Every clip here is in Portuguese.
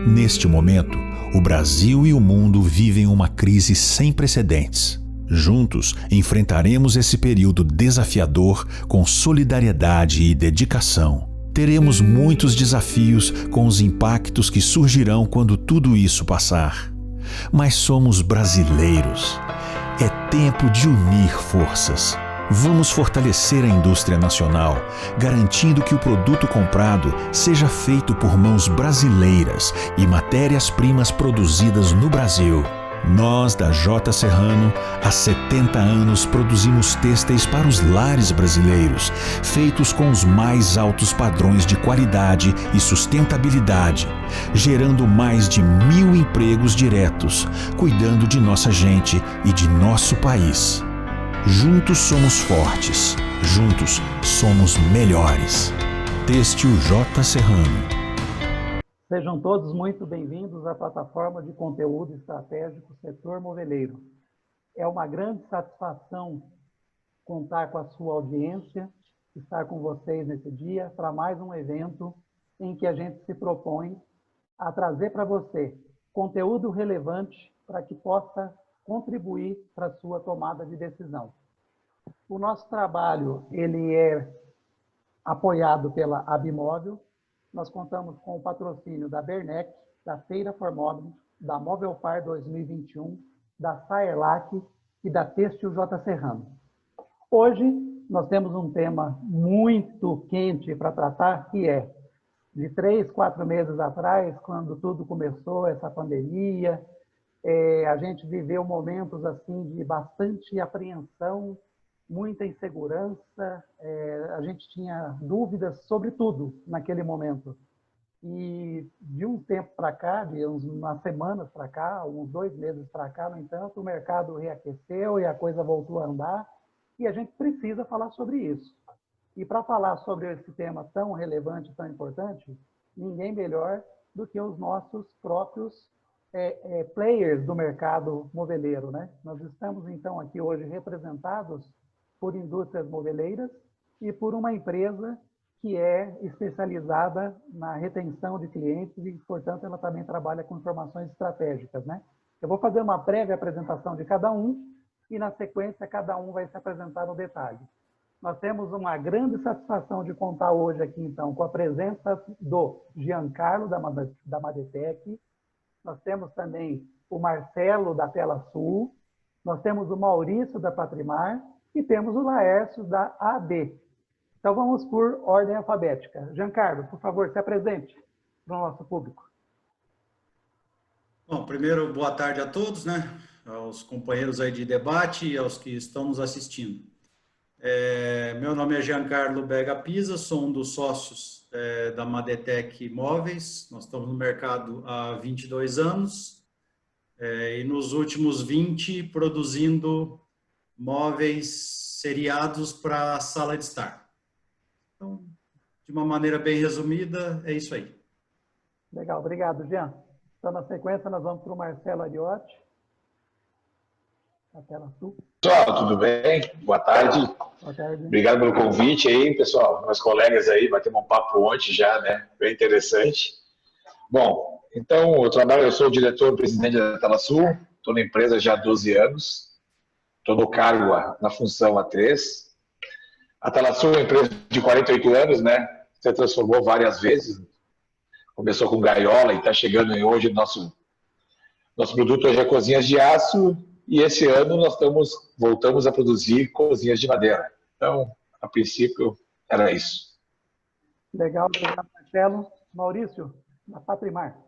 Neste momento, o Brasil e o mundo vivem uma crise sem precedentes. Juntos, enfrentaremos esse período desafiador com solidariedade e dedicação. Teremos muitos desafios com os impactos que surgirão quando tudo isso passar. Mas somos brasileiros. É tempo de unir forças. Vamos fortalecer a indústria nacional, garantindo que o produto comprado seja feito por mãos brasileiras e matérias-primas produzidas no Brasil. Nós, da J. Serrano, há 70 anos produzimos têxteis para os lares brasileiros, feitos com os mais altos padrões de qualidade e sustentabilidade, gerando mais de 1.000 empregos diretos, cuidando de nossa gente e de nosso país. Juntos somos fortes, juntos somos melhores. Têxtil J. Serrano. Sejam todos muito bem-vindos à plataforma de conteúdo estratégico Setor Moveleiro. É uma grande satisfação contar com a sua audiência, estar com vocês nesse dia para mais um evento em que a gente se propõe a trazer para você conteúdo relevante para que possa contribuir para a sua tomada de decisão. O nosso trabalho ele é apoiado pela Abimóvel. Nós contamos com o patrocínio da Bernec, da Feira Formóvel, da Movelpar 2021, da Saerlac e da Têxtil J. Serrano. Hoje, nós temos um tema muito quente para tratar, que é de 3, 4 meses atrás, quando tudo começou, essa pandemia, a gente viveu momentos assim de bastante apreensão, muita insegurança, a gente tinha dúvidas sobre tudo naquele momento. E de um tempo para cá, de umas semanas para cá, uns 2 meses para cá, no entanto, o mercado reaqueceu e a coisa voltou a andar, e a gente precisa falar sobre isso. E para falar sobre esse tema tão relevante, tão importante, ninguém melhor do que os nossos próprios players do mercado moveleiro, né? Nós estamos, então, aqui hoje representados por indústrias moveleiras e por uma empresa que é especializada na retenção de clientes e, portanto, ela também trabalha com informações estratégicas, né? Eu vou fazer uma prévia apresentação de cada um e, na sequência, cada um vai se apresentar no detalhe. Nós temos uma grande satisfação de contar hoje aqui, então, com a presença do Giancarlo, da Madetec. Nós temos também o Marcelo, da Tela Sul. Nós temos o Maurício, da Patrimar. E temos o Laércio, da AD. Então, vamos por ordem alfabética. Giancarlo, por favor, se apresente para o nosso público. Bom, primeiro, boa tarde a todos, né? Aos companheiros aí de debate e aos que estão nos assistindo. Meu nome é Giancarlo Bega Pisa, sou um dos sócios da Madetec Móveis. Nós estamos no mercado há 22 anos e nos últimos 20 produzindo móveis seriados para a sala de estar. Então, de uma maneira bem resumida, é isso aí. Legal, obrigado, Jean. Então, na sequência, nós vamos para o Marcelo Ariotti. A Tela Sul. Pessoal, tudo bem? Boa tarde. Boa tarde. Obrigado pelo convite aí, pessoal. Meus colegas aí, batemos um papo ontem já, né? Bem interessante. Bom, então, eu sou o diretor-presidente da Tela Sul, estou na empresa já há 12 anos. Estou no cargo, na função há 3. A Tela Sul é uma empresa de 48 anos, né? Se transformou várias vezes. Começou com gaiola e está chegando hoje nosso produto hoje é cozinhas de aço e esse ano nós voltamos a produzir cozinhas de madeira. Então, a princípio, era isso. Legal, obrigado, Marcelo. Maurício, da Patrimar.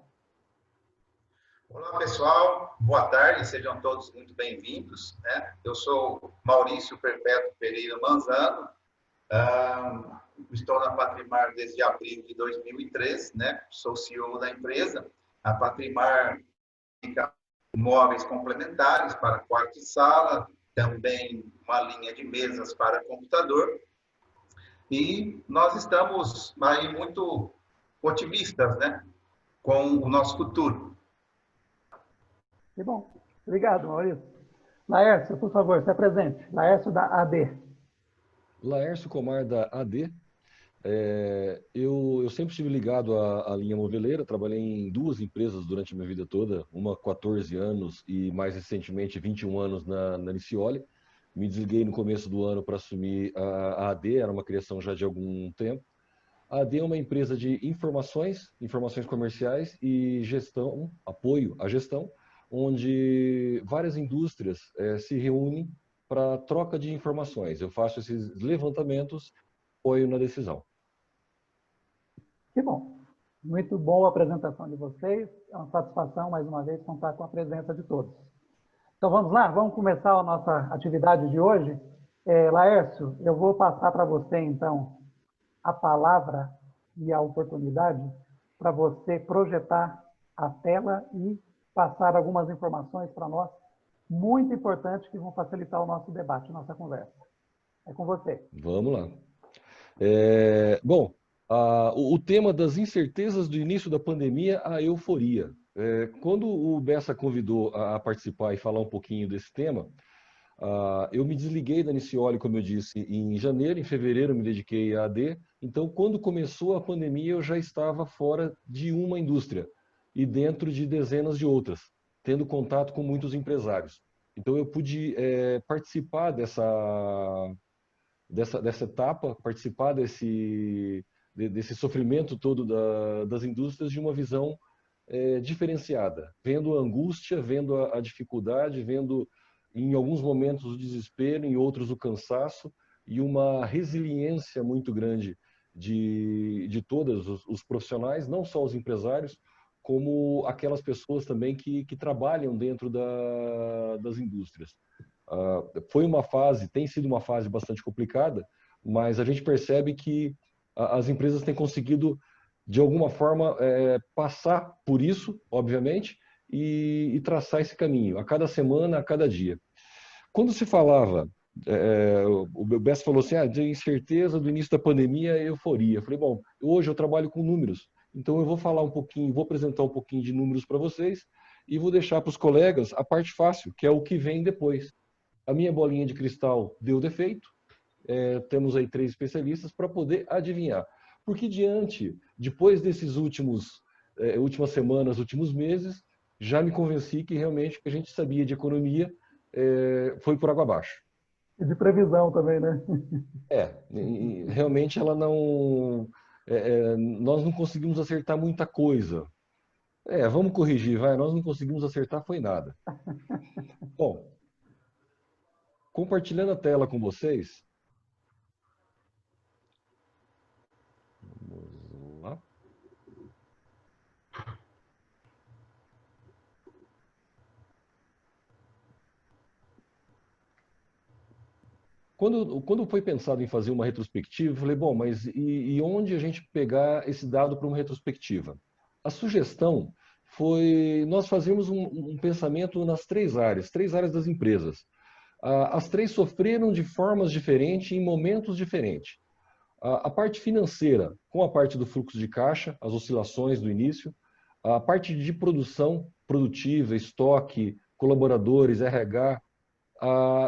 Olá, pessoal. Boa tarde. Sejam todos muito bem-vindos, né? Eu sou Maurício Perpétuo Pereira Manzano. Estou na Patrimar desde abril de 2003, né? Sou CEO da empresa. A Patrimar fica móveis complementares para quarto e sala, também uma linha de mesas para computador. E nós estamos aí muito otimistas, né? Com o nosso futuro. Que bom. Obrigado, Maurício. Laércio, por favor, se apresente. Laércio, da AD. Laércio Comar, da AD. Eu sempre estive ligado à linha moveleira, trabalhei em 2 empresas durante a minha vida toda, uma 14 anos e mais recentemente 21 anos na Nicioli. Me desliguei no começo do ano para assumir a AD, era uma criação já de algum tempo. A AD é uma empresa de informações comerciais e gestão, apoio à gestão, onde várias indústrias se reúnem para troca de informações. Eu faço esses levantamentos, apoio na decisão. Que bom. Muito boa a apresentação de vocês. É uma satisfação, mais uma vez, contar com a presença de todos. Então, vamos lá? Vamos começar a nossa atividade de hoje. Laércio, eu vou passar para você, então, a palavra e a oportunidade para você projetar a tela e passar algumas informações para nós, muito importantes, que vão facilitar o nosso debate, a nossa conversa. É com você. Vamos lá. Bom, o tema das incertezas do início da pandemia, a euforia. Quando o Bessa convidou a participar e falar um pouquinho desse tema, eu me desliguei da Nicioli, como eu disse, em janeiro. Em fevereiro eu me dediquei à AD. Então, quando começou a pandemia, eu já estava fora de uma indústria e dentro de dezenas de outras, tendo contato com muitos empresários. Então, eu pude participar dessa etapa, participar desse sofrimento todo das indústrias de uma visão diferenciada, vendo a angústia, vendo a dificuldade, vendo em alguns momentos o desespero, em outros o cansaço e uma resiliência muito grande de todos os profissionais, não só os empresários, como aquelas pessoas também que trabalham dentro das indústrias. Foi uma fase, tem sido uma fase bastante complicada, mas a gente percebe que as empresas têm conseguido, de alguma forma, passar por isso, obviamente, e traçar esse caminho, a cada semana, a cada dia. Quando se falava, o Bessa falou assim, de incerteza do início da pandemia, euforia. Eu falei, bom, hoje eu trabalho com números, então eu vou falar um pouquinho, vou apresentar um pouquinho de números para vocês e vou deixar para os colegas a parte fácil, que é o que vem depois. A minha bolinha de cristal deu defeito, temos aí 3 especialistas para poder adivinhar. Porque depois desses últimas semanas, últimos meses, já me convenci que realmente o que a gente sabia de economia foi por água abaixo. E de previsão também, né? Realmente ela não... nós não conseguimos acertar muita coisa. Vamos corrigir, vai. Nós não conseguimos acertar, foi nada. Bom, compartilhando a tela com vocês. Vamos lá. Quando foi pensado em fazer uma retrospectiva, eu falei, bom, mas e onde a gente pegar esse dado para uma retrospectiva? A sugestão foi nós fazermos um pensamento nas 3 áreas das empresas. As 3 sofreram de formas diferentes, em momentos diferentes. A parte financeira, com a parte do fluxo de caixa, as oscilações do início, a parte de produção produtiva, estoque, colaboradores, RH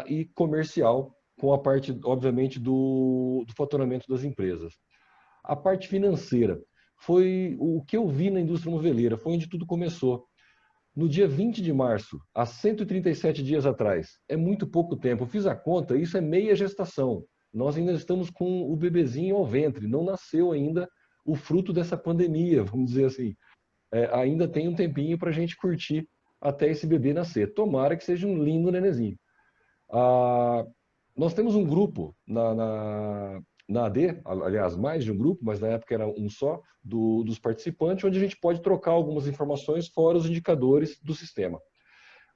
e comercial, com a parte, obviamente, do faturamento das empresas. A parte financeira foi o que eu vi na indústria moveleira, foi onde tudo começou. No dia 20 de março, há 137 dias atrás, é muito pouco tempo, eu fiz a conta, isso é meia gestação. Nós ainda estamos com o bebezinho ao ventre, não nasceu ainda o fruto dessa pandemia, vamos dizer assim. Ainda tem um tempinho para a gente curtir até esse bebê nascer. Tomara que seja um lindo nenenzinho. Nós temos um grupo na AD, aliás, mais de um grupo, mas na época era um só, dos participantes, onde a gente pode trocar algumas informações fora os indicadores do sistema.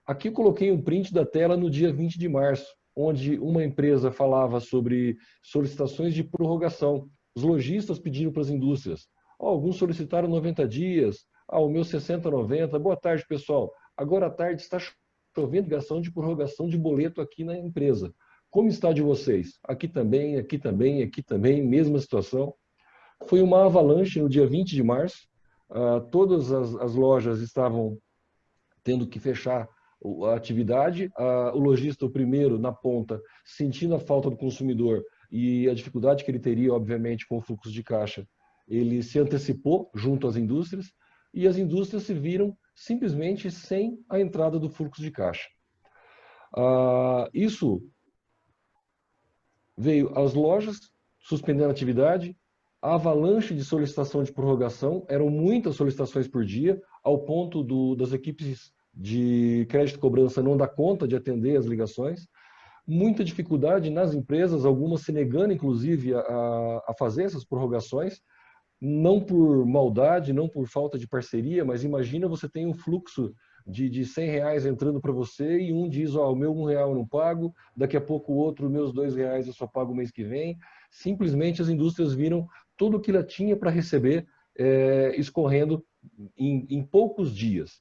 Aqui eu coloquei um print da tela no dia 20 de março, onde uma empresa falava sobre solicitações de prorrogação. Os lojistas pediram para as indústrias. Alguns solicitaram 90 dias, o meu 60, 90. Boa tarde, pessoal. Agora à tarde está chovendo ligação de prorrogação de boleto aqui na empresa. Como está de vocês? Aqui também, aqui também, aqui também, mesma situação. Foi uma avalanche no dia 20 de março. Todas as lojas estavam tendo que fechar a atividade. O lojista, o primeiro, na ponta, sentindo a falta do consumidor e a dificuldade que ele teria, obviamente, com o fluxo de caixa, ele se antecipou junto às indústrias, e as indústrias se viram simplesmente sem a entrada do fluxo de caixa. Isso veio às lojas, suspendendo a atividade, a avalanche de solicitação de prorrogação, eram muitas solicitações por dia, ao ponto das equipes de crédito e cobrança não dar conta de atender as ligações, muita dificuldade nas empresas, algumas se negando, inclusive, a fazer essas prorrogações, não por maldade, não por falta de parceria, mas imagina você tem um fluxo de R$100 entrando para você e um diz, o meu R$1 eu não pago, daqui a pouco o outro, meus R$2 eu só pago o mês que vem. Simplesmente as indústrias viram tudo o que ela tinha para receber escorrendo em poucos dias.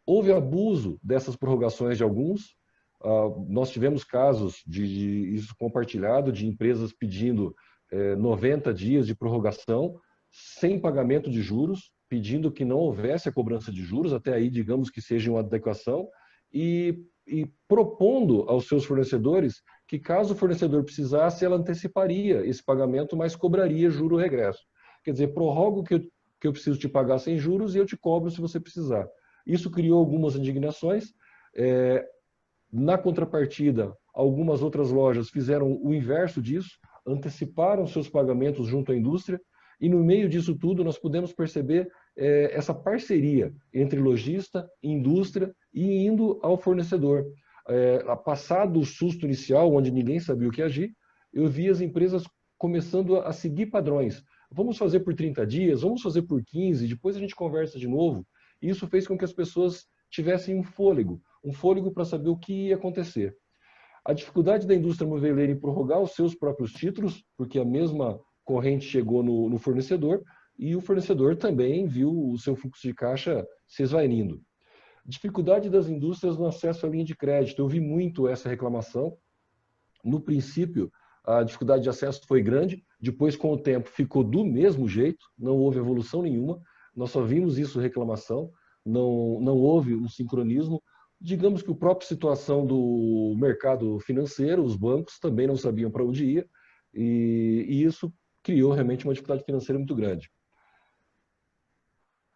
Houve abuso dessas prorrogações de alguns. Nós tivemos casos de isso compartilhado, de empresas pedindo 90 dias de prorrogação sem pagamento de juros, pedindo que não houvesse a cobrança de juros, até aí digamos que seja uma adequação, e propondo aos seus fornecedores que caso o fornecedor precisasse, ela anteciparia esse pagamento, mas cobraria juro regresso. Quer dizer, prorrogo que eu preciso te pagar sem juros e eu te cobro se você precisar. Isso criou algumas indignações. Na contrapartida, algumas outras lojas fizeram o inverso disso, anteciparam seus pagamentos junto à indústria, e no meio disso tudo nós pudemos perceber essa parceria entre lojista, indústria e indo ao fornecedor. Passado o susto inicial, onde ninguém sabia o que agir, eu vi as empresas começando a seguir padrões. Vamos fazer por 30 dias, vamos fazer por 15, depois a gente conversa de novo. Isso fez com que as pessoas tivessem um fôlego para saber o que ia acontecer. A dificuldade da indústria moveleira em prorrogar os seus próprios títulos, porque a mesma corrente chegou no fornecedor, e o fornecedor também viu o seu fluxo de caixa se esvairindo. Dificuldade das indústrias no acesso à linha de crédito. Eu vi muito essa reclamação. No princípio, a dificuldade de acesso foi grande, depois, com o tempo, ficou do mesmo jeito, não houve evolução nenhuma, nós só vimos isso reclamação, não houve um sincronismo. Digamos que a própria situação do mercado financeiro, os bancos também não sabiam para onde ir, e isso criou realmente uma dificuldade financeira muito grande.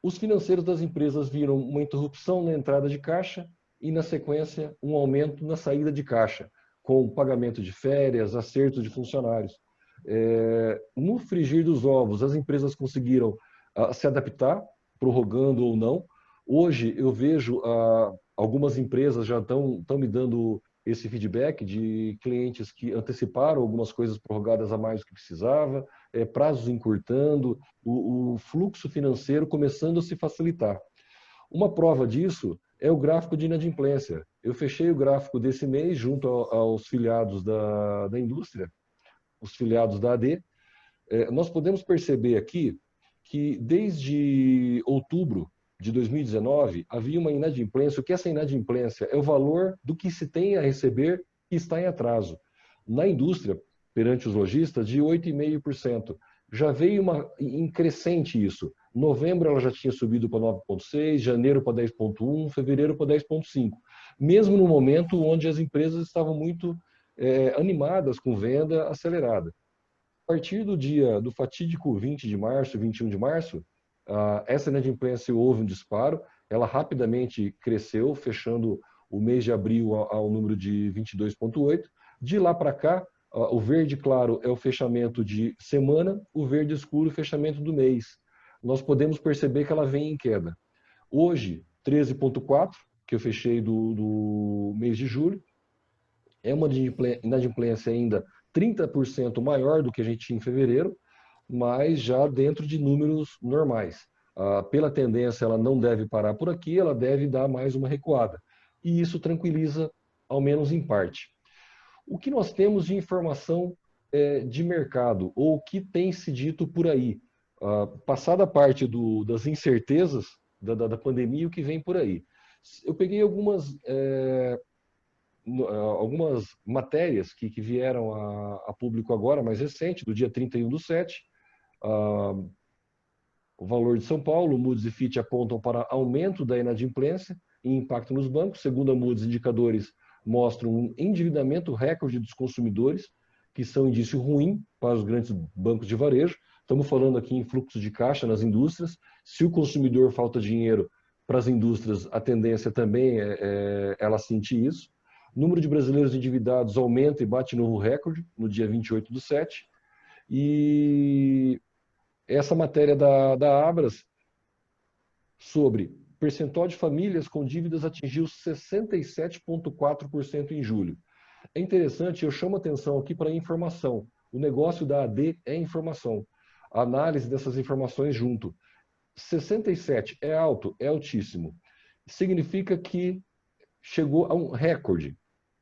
Os financeiros das empresas viram uma interrupção na entrada de caixa e, na sequência, um aumento na saída de caixa, com pagamento de férias, acertos de funcionários. No frigir dos ovos, as empresas conseguiram se adaptar, prorrogando ou não. Hoje, eu vejo algumas empresas já estão me dando esse feedback de clientes que anteciparam algumas coisas prorrogadas a mais do que precisava, prazos encurtando, o fluxo financeiro começando a se facilitar. Uma prova disso é o gráfico de inadimplência. Eu fechei o gráfico desse mês junto aos filiados da indústria, os filiados da AD. Nós podemos perceber aqui que desde outubro de 2019 havia uma inadimplência. O que é essa inadimplência? É o valor do que se tem a receber que está em atraso. Na indústria, perante os lojistas, de 8,5%. Já veio em crescente isso. Novembro ela já tinha subido para 9,6%, janeiro para 10,1%, fevereiro para 10,5%. Mesmo no momento onde as empresas estavam muito animadas com venda acelerada. A partir do fatídico 20 de março, 21 de março, essa inadimplência houve um disparo, ela rapidamente cresceu, fechando o mês de abril ao número de 22,8%. De lá para cá, o verde claro é o fechamento de semana, o verde escuro o fechamento do mês. Nós podemos perceber que ela vem em queda. Hoje, 13,4%, que eu fechei do mês de julho, é uma inadimplência ainda 30% maior do que a gente tinha em fevereiro, mas já dentro de números normais. Pela tendência, ela não deve parar por aqui, ela deve dar mais uma recuada. E isso tranquiliza, ao menos em parte. O que nós temos de informação de mercado, ou o que tem se dito por aí, passada a parte das incertezas da pandemia, o que vem por aí. Eu peguei algumas matérias que vieram a público agora, mais recente, do dia 31/7. O valor de São Paulo, Moody's e Fitch apontam para aumento da inadimplência e impacto nos bancos. Segundo a Moody's, indicadores mostram um endividamento recorde dos consumidores, que são indício ruim para os grandes bancos de varejo. Estamos falando aqui em fluxo de caixa nas indústrias. Se o consumidor falta dinheiro para as indústrias, a tendência também é ela sentir isso. O número de brasileiros endividados aumenta e bate novo recorde no dia 28/7. E essa matéria da Abras sobre percentual de famílias com dívidas atingiu 67,4% em julho. É interessante, eu chamo atenção aqui para a informação. O negócio da AD é informação. A análise dessas informações junto. 67 é alto, é altíssimo. Significa que chegou a um recorde.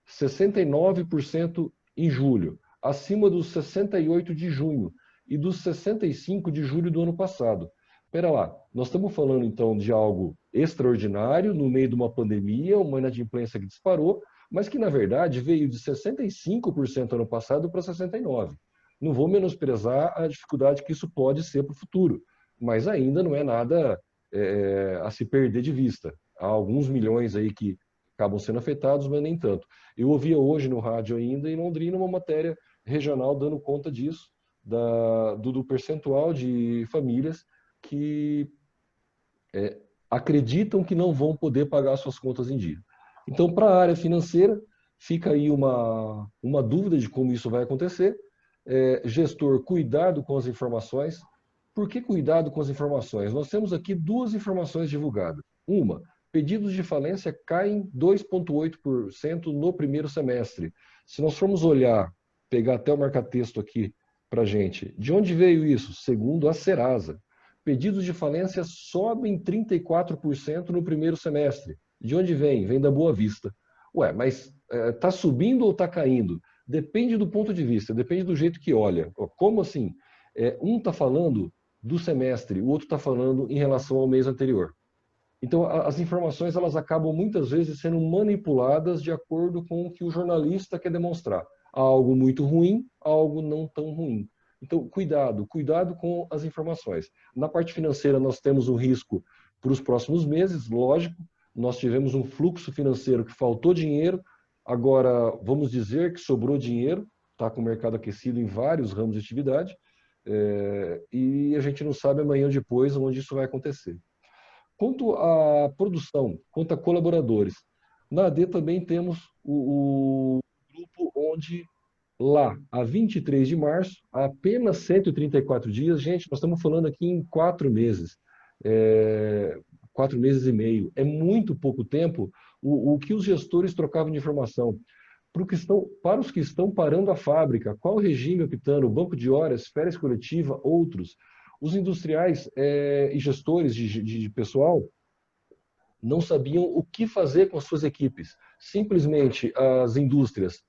69% em julho, acima dos 68 de junho e dos 65 de julho do ano passado. Espera lá, nós estamos falando então de algo extraordinário no meio de uma pandemia, uma inadimplência que disparou, mas que na verdade veio de 65% ano passado para 69%. Não vou menosprezar a dificuldade que isso pode ser para o futuro, mas ainda não é nada a se perder de vista. Há alguns milhões aí que acabam sendo afetados, mas nem tanto. Eu ouvia hoje no rádio ainda, em Londrina, uma matéria regional dando conta disso, do percentual de famílias que acreditam que não vão poder pagar suas contas em dia. Então, para a área financeira, fica aí uma dúvida de como isso vai acontecer. Gestor, cuidado com as informações. Por que cuidado com as informações? Nós temos aqui duas informações divulgadas. Uma, pedidos de falência caem 2,8% no primeiro semestre. Se nós formos olhar, pegar até o marca-texto aqui para a gente, de onde veio isso? Segundo a Serasa. Pedidos de falência sobem 34% no primeiro semestre. De onde vem? Vem da Boa Vista. Ué, mas está subindo ou está caindo? Depende do ponto de vista, depende do jeito que olha. Como assim? Um está falando do semestre, o outro está falando em relação ao mês anterior. Então, as informações elas acabam muitas vezes sendo manipuladas de acordo com o que o jornalista quer demonstrar. Há algo muito ruim, há algo não tão ruim. Então, cuidado com as informações. Na parte financeira, nós temos um risco para os próximos meses, lógico. Nós tivemos um fluxo financeiro que faltou dinheiro, agora vamos dizer que sobrou dinheiro, está com o mercado aquecido em vários ramos de atividade, e a gente não sabe amanhã ou depois onde isso vai acontecer. Quanto à produção, quanto a colaboradores, na AD também temos o grupo onde lá, a 23 de março, há apenas 134 dias, gente, nós estamos falando aqui em 4 meses, 4 meses e meio, é muito pouco tempo o que os gestores trocavam de informação. Para os que estão parando a fábrica, qual o regime optando, banco de horas, férias coletiva, outros. Os industriais e gestores de pessoal não sabiam o que fazer com as suas equipes. Simplesmente as indústrias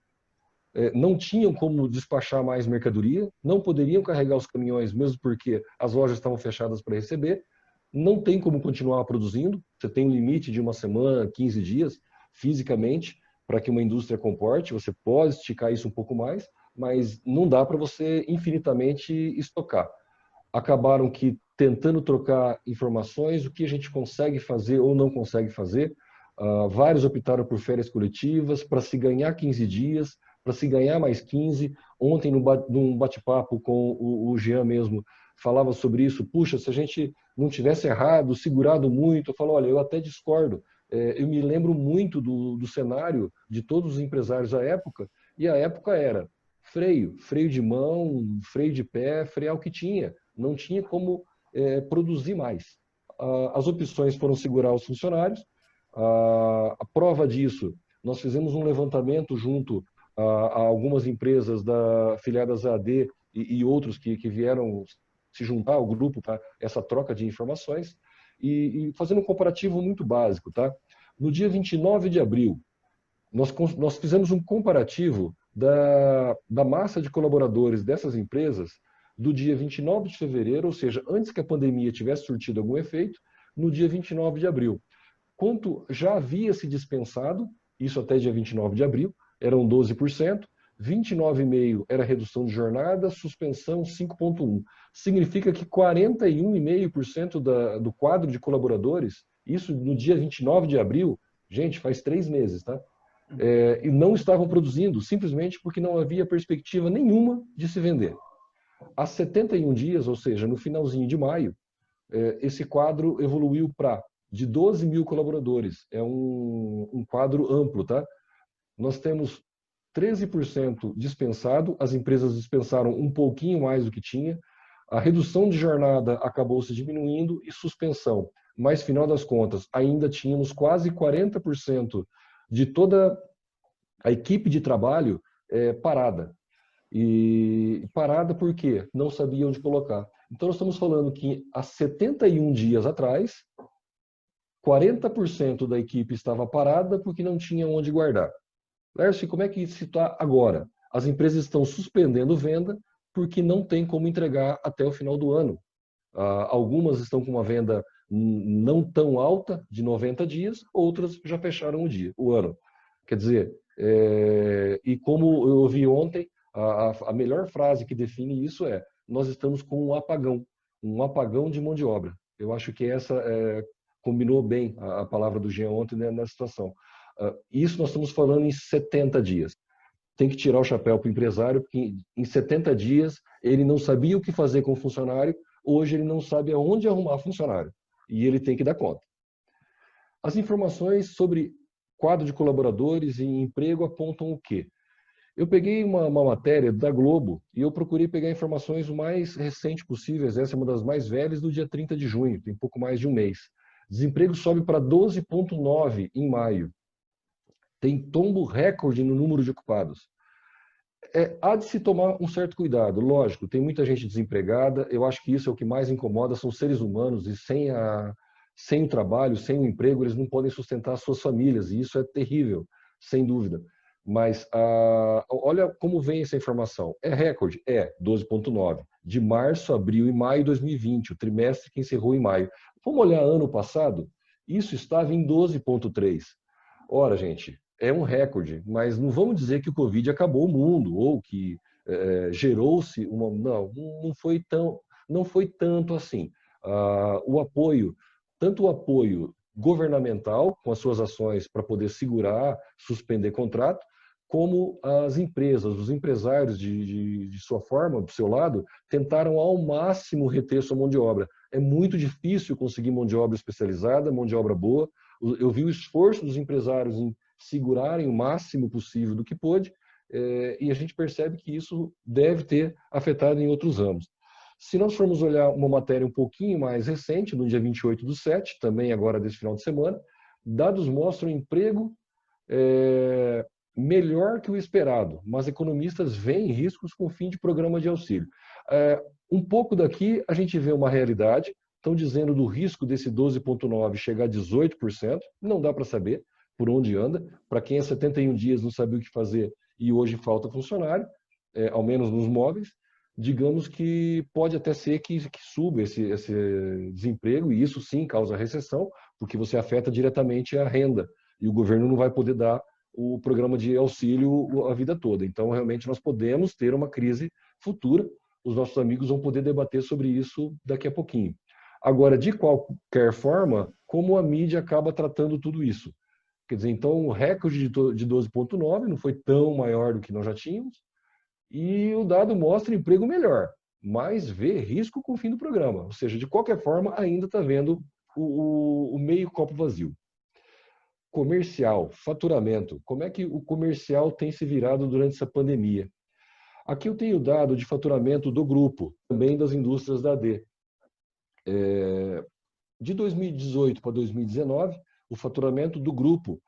não tinham como despachar mais mercadoria, não poderiam carregar os caminhões, mesmo porque as lojas estavam fechadas para receber, não tem como continuar produzindo, você tem um limite de uma semana, 15 dias, fisicamente, para que uma indústria comporte, você pode esticar isso um pouco mais, mas não dá para você infinitamente estocar. Acabaram que tentando trocar informações, o que a gente consegue fazer ou não consegue fazer. Vários optaram por férias coletivas para se ganhar 15 dias, para se ganhar mais 15. Ontem, num bate-papo com o Jean mesmo, falava sobre isso. Puxa, se a gente não tivesse errado, segurado muito, eu falo, olha, eu até discordo. Eu me lembro muito do cenário de todos os empresários à época, e a época era freio de mão, freio de pé, frear o que tinha. Não tinha como produzir mais. As opções foram segurar os funcionários. A prova disso, nós fizemos um levantamento junto a algumas empresas afiliadas à AD e outros que vieram se juntar ao grupo para essa troca de informações e fazendo um comparativo muito básico. Tá? No dia 29 de abril, nós fizemos um comparativo da massa de colaboradores dessas empresas do dia 29 de fevereiro, ou seja, antes que a pandemia tivesse surtido algum efeito, no dia 29 de abril. Quanto já havia se dispensado, isso até dia 29 de abril, eram 12%, 29,5% era redução de jornada, suspensão 5,1%. Significa que 41,5% do quadro de colaboradores, isso no dia 29 de abril, gente, faz 3 meses, tá? e não estavam produzindo, simplesmente porque não havia perspectiva nenhuma de se vender. Há 71 dias, ou seja, no finalzinho de maio, esse quadro evoluiu para de 12 mil colaboradores. É um quadro amplo, tá? Nós temos 13% dispensado, as empresas dispensaram um pouquinho mais do que tinha, a redução de jornada acabou se diminuindo e suspensão. Mas, final das contas, ainda tínhamos quase 40% de toda a equipe de trabalho parada. E parada por quê? Não sabia onde colocar. Então, nós estamos falando que há 71 dias atrás, 40% da equipe estava parada porque não tinha onde guardar. Lércio, como é que isso está agora? As empresas estão suspendendo venda porque não tem como entregar até o final do ano. Algumas estão com uma venda não tão alta, de 90 dias, outras já fecharam o ano. Quer dizer, e como eu ouvi ontem, a melhor frase que define isso é: nós estamos com um apagão de mão de obra. Eu acho que essa combinou bem a palavra do Jean ontem, né, nessa situação. Isso nós estamos falando em 70 dias. Tem que tirar o chapéu para o empresário, porque em 70 dias ele não sabia o que fazer com o funcionário, hoje ele não sabe aonde arrumar funcionário, e ele tem que dar conta. As informações sobre quadro de colaboradores e emprego apontam o quê? Eu peguei uma matéria da Globo e eu procurei pegar informações o mais recente possíveis. Essa é uma das mais velhas, do dia 30 de junho, tem pouco mais de um mês. Desemprego sobe para 12,9 em maio. Tem tombo recorde no número de ocupados. Há de se tomar um certo cuidado, lógico, tem muita gente desempregada, eu acho que isso é o que mais incomoda, são seres humanos e sem o trabalho, sem o emprego, eles não podem sustentar suas famílias, e isso é terrível, sem dúvida. Mas olha como vem essa informação. É recorde? 12,9. De março, abril e maio de 2020, o trimestre que encerrou em maio. Vamos olhar ano passado? Isso estava em 12,3. Ora, gente, é um recorde, mas não vamos dizer que o Covid acabou o mundo ou que gerou-se uma... Não foi tanto assim. O apoio, tanto o apoio governamental, com as suas ações para poder segurar, suspender contrato, como as empresas, os empresários de sua forma, do seu lado, tentaram ao máximo reter sua mão de obra. É muito difícil conseguir mão de obra especializada, mão de obra boa. Eu vi o esforço dos empresários em segurarem o máximo possível do que pôde, e a gente percebe que isso deve ter afetado em outros ramos. Se nós formos olhar uma matéria um pouquinho mais recente, no dia 28/7, também agora desse final de semana, dados mostram emprego melhor que o esperado, mas economistas veem riscos com o fim de programa de auxílio. Um pouco daqui a gente vê uma realidade, estão dizendo do risco desse 12,9 chegar a 18%, não dá para saber por onde anda. Para quem há 71 dias não sabia o que fazer e hoje falta funcionário, ao menos nos móveis, digamos que pode até ser que suba esse desemprego, e isso sim causa recessão, porque você afeta diretamente a renda, e o governo não vai poder dar o programa de auxílio a vida toda. Então, realmente, nós podemos ter uma crise futura. Os nossos amigos vão poder debater sobre isso daqui a pouquinho. Agora, de qualquer forma, como a mídia acaba tratando tudo isso? Quer dizer, então, o recorde de 12,9 não foi tão maior do que nós já tínhamos, e o dado mostra emprego melhor, mas vê risco com o fim do programa. Ou seja, de qualquer forma, ainda está vendo o meio copo vazio. Comercial, faturamento. Como é que o comercial tem se virado durante essa pandemia? Aqui eu tenho dado de faturamento do grupo, também das indústrias da AD. De 2018 para 2019, o faturamento do grupo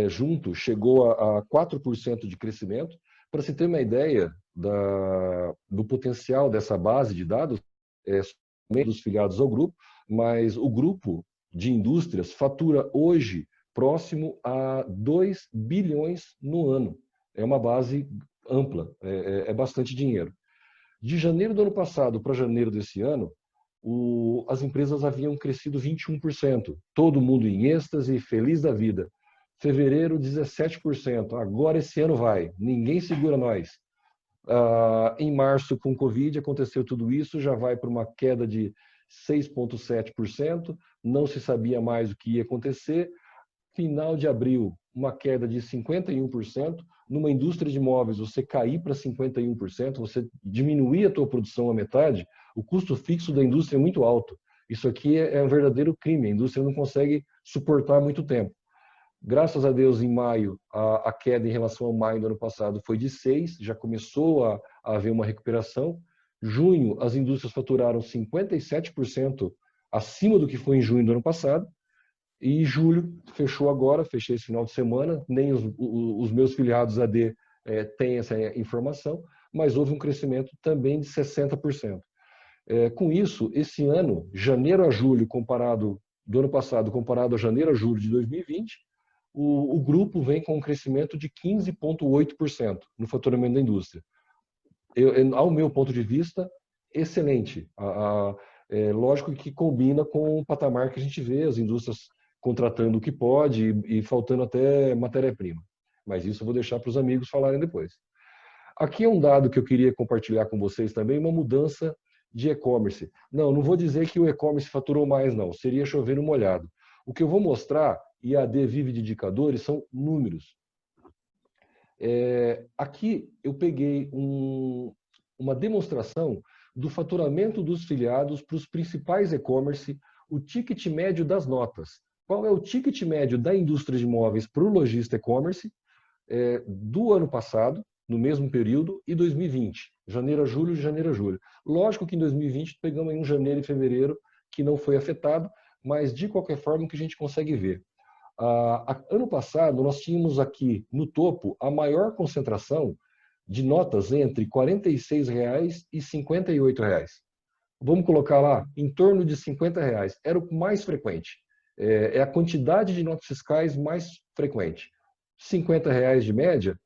junto chegou a 4% de crescimento. Para se ter uma ideia do potencial dessa base de dados, dos filiados ao grupo, mas o grupo de indústrias fatura hoje próximo a 2 bilhões no ano. É uma base ampla, é bastante dinheiro. De janeiro do ano passado para janeiro desse ano, as empresas haviam crescido 21%. Todo mundo em êxtase, feliz da vida. Fevereiro, 17%. Agora esse ano vai. Ninguém segura nós. Em março, com Covid, aconteceu tudo isso, já vai para uma queda de 6,7%. Não se sabia mais o que ia acontecer. Final de abril, uma queda de 51%. Numa indústria de móveis, você cair para 51%, você diminuir a tua produção à metade, o custo fixo da indústria é muito alto. Isso aqui é um verdadeiro crime, a indústria não consegue suportar muito tempo. Graças a Deus, em maio, a queda em relação ao maio do ano passado foi de 6%, já começou a haver uma recuperação. Junho, as indústrias faturaram 57% acima do que foi em junho do ano passado. E julho, fechou agora, fechei esse final de semana, nem os meus filiados AD têm essa informação, mas houve um crescimento também de 60%. Com isso, esse ano, janeiro a julho, do ano passado, comparado a janeiro a julho de 2020, o grupo vem com um crescimento de 15,8% no faturamento da indústria. Ao meu ponto de vista, excelente. Lógico que combina com o patamar que a gente vê, as indústrias contratando o que pode e faltando até matéria-prima. Mas isso eu vou deixar para os amigos falarem depois. Aqui é um dado que eu queria compartilhar com vocês também, uma mudança de e-commerce. Não vou dizer que o e-commerce faturou mais, não. Seria chover no molhado. O que eu vou mostrar, e a AD vive de indicadores, são números. Aqui eu peguei uma demonstração do faturamento dos filiados para os principais e-commerce, o ticket médio das notas. Qual é o ticket médio da indústria de imóveis para o lojista e-commerce do ano passado, no mesmo período, e 2020, janeiro a julho, de janeiro a julho. Lógico que em 2020 pegamos aí um janeiro e fevereiro que não foi afetado, mas de qualquer forma o que a gente consegue ver. Ano passado nós tínhamos aqui no topo a maior concentração de notas entre R$ 46 e R$ 58. Vamos colocar lá, em torno de R$ 50. Era o mais frequente. É a quantidade de notas fiscais mais frequente. R$ 50 de média,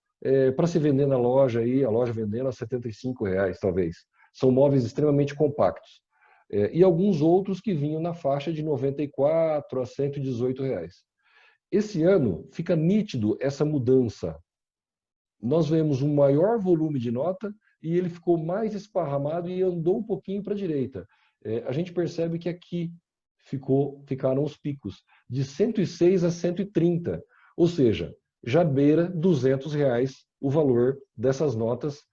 para se vender na loja, aí, a loja vendendo a R$ 75, talvez. São móveis extremamente compactos. E alguns outros que vinham na faixa de R$ 94 a R$ 118. Esse ano fica nítido essa mudança. Nós vemos um maior volume de nota e ele ficou mais esparramado e andou um pouquinho para a direita. A gente percebe que aqui ficaram os picos, de 106 a 130, ou seja, já beira R$ 200 o valor dessas notas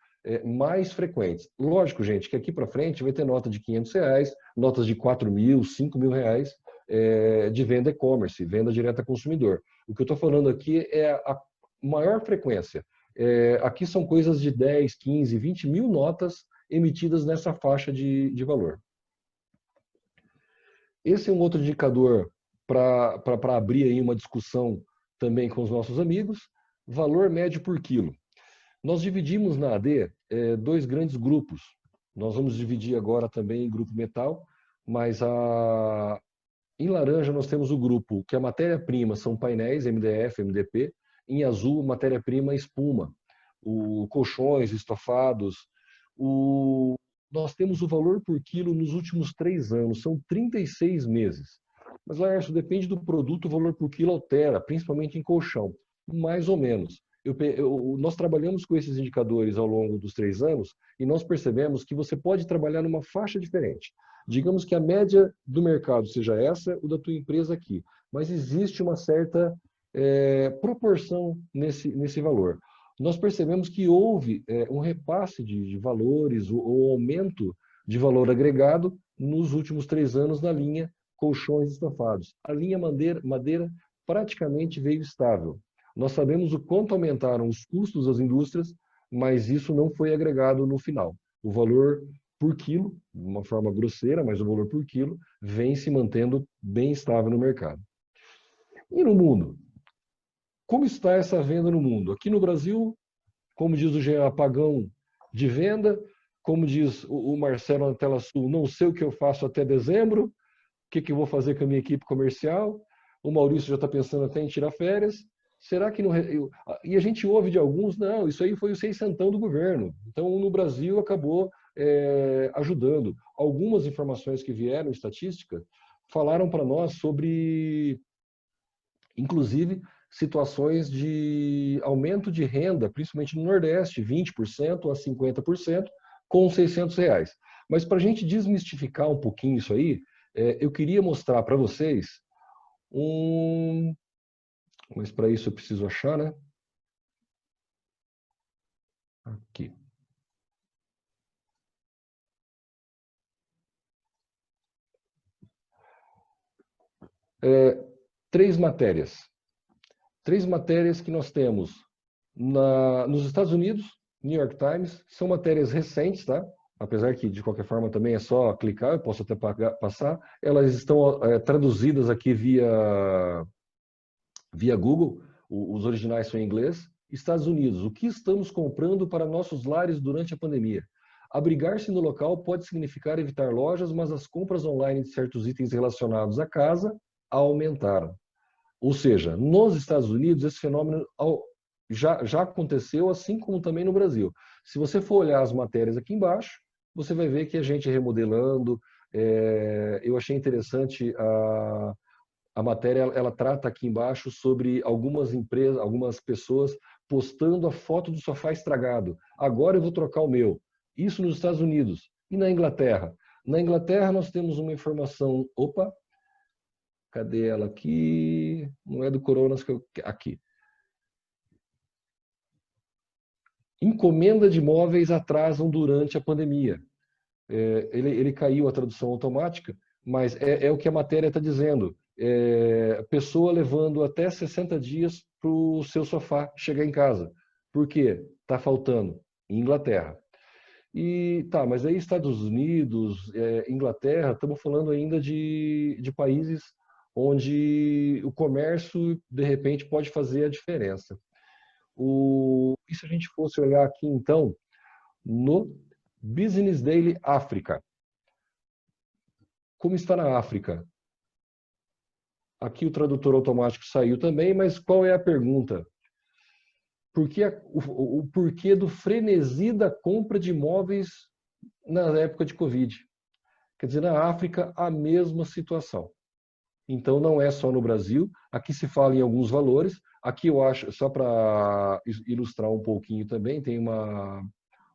mais frequentes. Lógico, gente, que aqui para frente vai ter nota de R$ 500, notas de R$ 4.000, R$ 5.000 de venda e-commerce, venda direta a consumidor. O que eu estou falando aqui é a maior frequência. Aqui são coisas de 10, 15, 20 mil notas emitidas nessa faixa de valor. Esse é um outro indicador para abrir aí uma discussão também com os nossos amigos, valor médio por quilo. Nós dividimos na AD dois grandes grupos. Nós vamos dividir agora também em grupo metal, mas em laranja nós temos o grupo que a matéria-prima são painéis, MDF, MDP, em azul matéria-prima espuma, colchões, estofados. Nós temos o valor por quilo nos últimos 3 anos, são 36 meses. Mas, Laércio, depende do produto, o valor por quilo altera, principalmente em colchão, mais ou menos. Nós trabalhamos com esses indicadores ao longo dos 3 anos e nós percebemos que você pode trabalhar numa faixa diferente. Digamos que a média do mercado seja essa, o da tua empresa aqui, mas existe uma certa proporção nesse valor. Nós percebemos que houve um repasse de valores, ou aumento de valor agregado nos últimos 3 anos na linha colchões estofados. A linha madeira praticamente veio estável. Nós sabemos o quanto aumentaram os custos das indústrias, mas isso não foi agregado no final. O valor por quilo, de uma forma grosseira, mas o valor por quilo vem se mantendo bem estável no mercado. E no mundo? Como está essa venda no mundo? Aqui no Brasil, como diz o Jean, apagão de venda. Como diz o Marcelo na Tela Sul, não sei o que eu faço até dezembro. O que eu vou fazer com a minha equipe comercial? O Maurício já está pensando até em tirar férias. Será que não... E a gente ouve de alguns, não, isso aí foi o 600 do governo. Então, no Brasil, acabou ajudando. Algumas informações que vieram, estatística, falaram para nós sobre, inclusive, situações de aumento de renda, principalmente no Nordeste, 20% a 50%, com R$ 600. Mas para a gente desmistificar um pouquinho isso aí, eu queria mostrar para vocês Mas para isso eu preciso achar, né? Aqui. Três matérias. Três matérias que nós temos nos Estados Unidos, New York Times, são matérias recentes, tá? Apesar que, de qualquer forma, também é só clicar, eu posso até passar. Elas estão traduzidas aqui via Google, os originais são em inglês. Estados Unidos, o que estamos comprando para nossos lares durante a pandemia? Abrigar-se no local pode significar evitar lojas, mas as compras online de certos itens relacionados à casa aumentaram. Ou seja, nos Estados Unidos, esse fenômeno já aconteceu, assim como também no Brasil. Se você for olhar as matérias aqui embaixo, você vai ver que a gente remodelando. Eu achei interessante a matéria, ela trata aqui embaixo sobre algumas empresas, algumas pessoas postando a foto do sofá estragado. Agora eu vou trocar o meu. Isso nos Estados Unidos. E na Inglaterra? Na Inglaterra nós temos uma informação... Opa! Cadê ela aqui? Não é do Coronas que eu... Aqui. Encomenda de móveis atrasam durante a pandemia. Ele caiu a tradução automática, mas é o que a matéria está dizendo. Pessoa levando até 60 dias para o seu sofá chegar em casa. Por quê? Está faltando. Em Inglaterra. E tá, mas aí Estados Unidos, Inglaterra, estamos falando ainda de países onde o comércio, de repente, pode fazer a diferença. E se a gente fosse olhar aqui, então, no Business Daily África. Como está na África? Aqui o tradutor automático saiu também, mas qual é a pergunta? O porquê do frenesi da compra de imóveis na época de Covid? Quer dizer, na África, a mesma situação. Então, não é só no Brasil. Aqui se fala em alguns valores. Aqui eu acho, só para ilustrar um pouquinho também, tem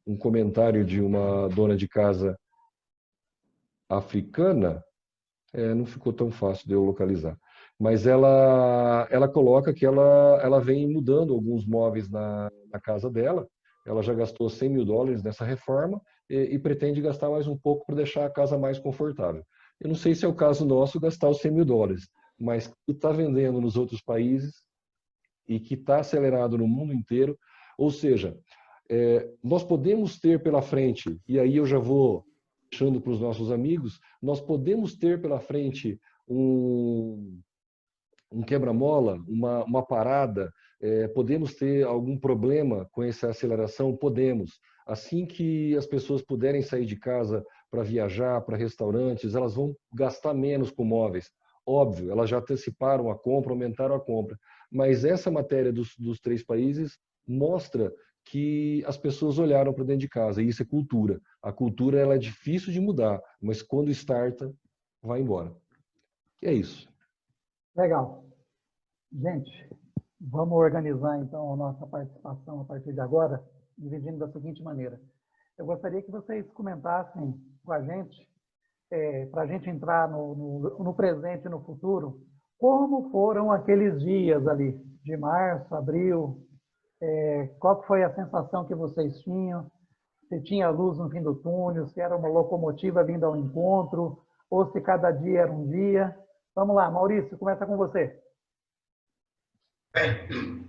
um comentário de uma dona de casa africana. Não ficou tão fácil de eu localizar. Mas ela coloca que ela vem mudando alguns móveis na casa dela. Ela já gastou $100 mil nessa reforma e pretende gastar mais um pouco para deixar a casa mais confortável. Eu não sei se é o caso nosso gastar os $100 mil, mas que está vendendo nos outros países e que está acelerado no mundo inteiro. Ou seja, nós podemos ter pela frente, e aí eu já vou deixando para os nossos amigos, nós podemos ter pela frente um quebra-mola, uma parada, podemos ter algum problema com essa aceleração? Podemos. Assim que as pessoas puderem sair de casa para viajar, para restaurantes, elas vão gastar menos com móveis. Óbvio, elas já anteciparam a compra, aumentaram a compra. Mas essa matéria dos três países mostra que as pessoas olharam para dentro de casa, e isso é cultura. A cultura ela é difícil de mudar, mas quando starta, vai embora. E é isso. Legal. Gente, vamos organizar então a nossa participação a partir de agora, dividindo da seguinte maneira. Eu gostaria que vocês comentassem com a gente, para a gente entrar no presente e no futuro, como foram aqueles dias ali, de março, abril, qual foi a sensação que vocês tinham, se tinha luz no fim do túnel, se era uma locomotiva vindo ao encontro, ou se cada dia era um dia. Vamos lá, Maurício, começa com você. Bem,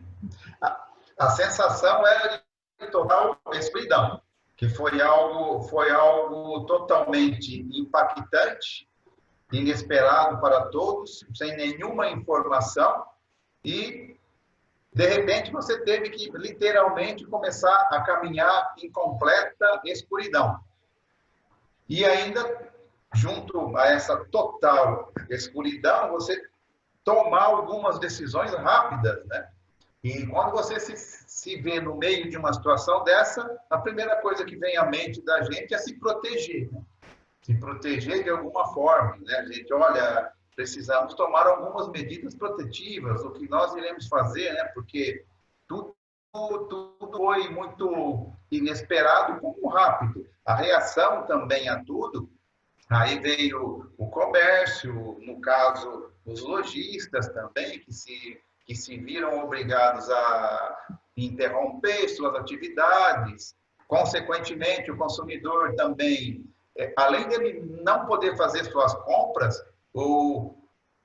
a sensação era de total escuridão, que foi algo totalmente impactante, inesperado para todos, sem nenhuma informação, e de repente você teve que literalmente começar a caminhar em completa escuridão. E ainda, junto a essa total escuridão, você tomar algumas decisões rápidas, né? E quando você se vê no meio de uma situação dessa, a primeira coisa que vem à mente da gente é se proteger, né? Se proteger de alguma forma, né? A gente, olha, precisamos tomar algumas medidas protetivas, o que nós iremos fazer, né? Porque tudo foi muito inesperado, como rápido. A reação também a tudo, aí veio o comércio, no caso, os lojistas também, que se que se viram obrigados a interromper suas atividades. Consequentemente, o consumidor também, além dele não poder fazer suas compras, o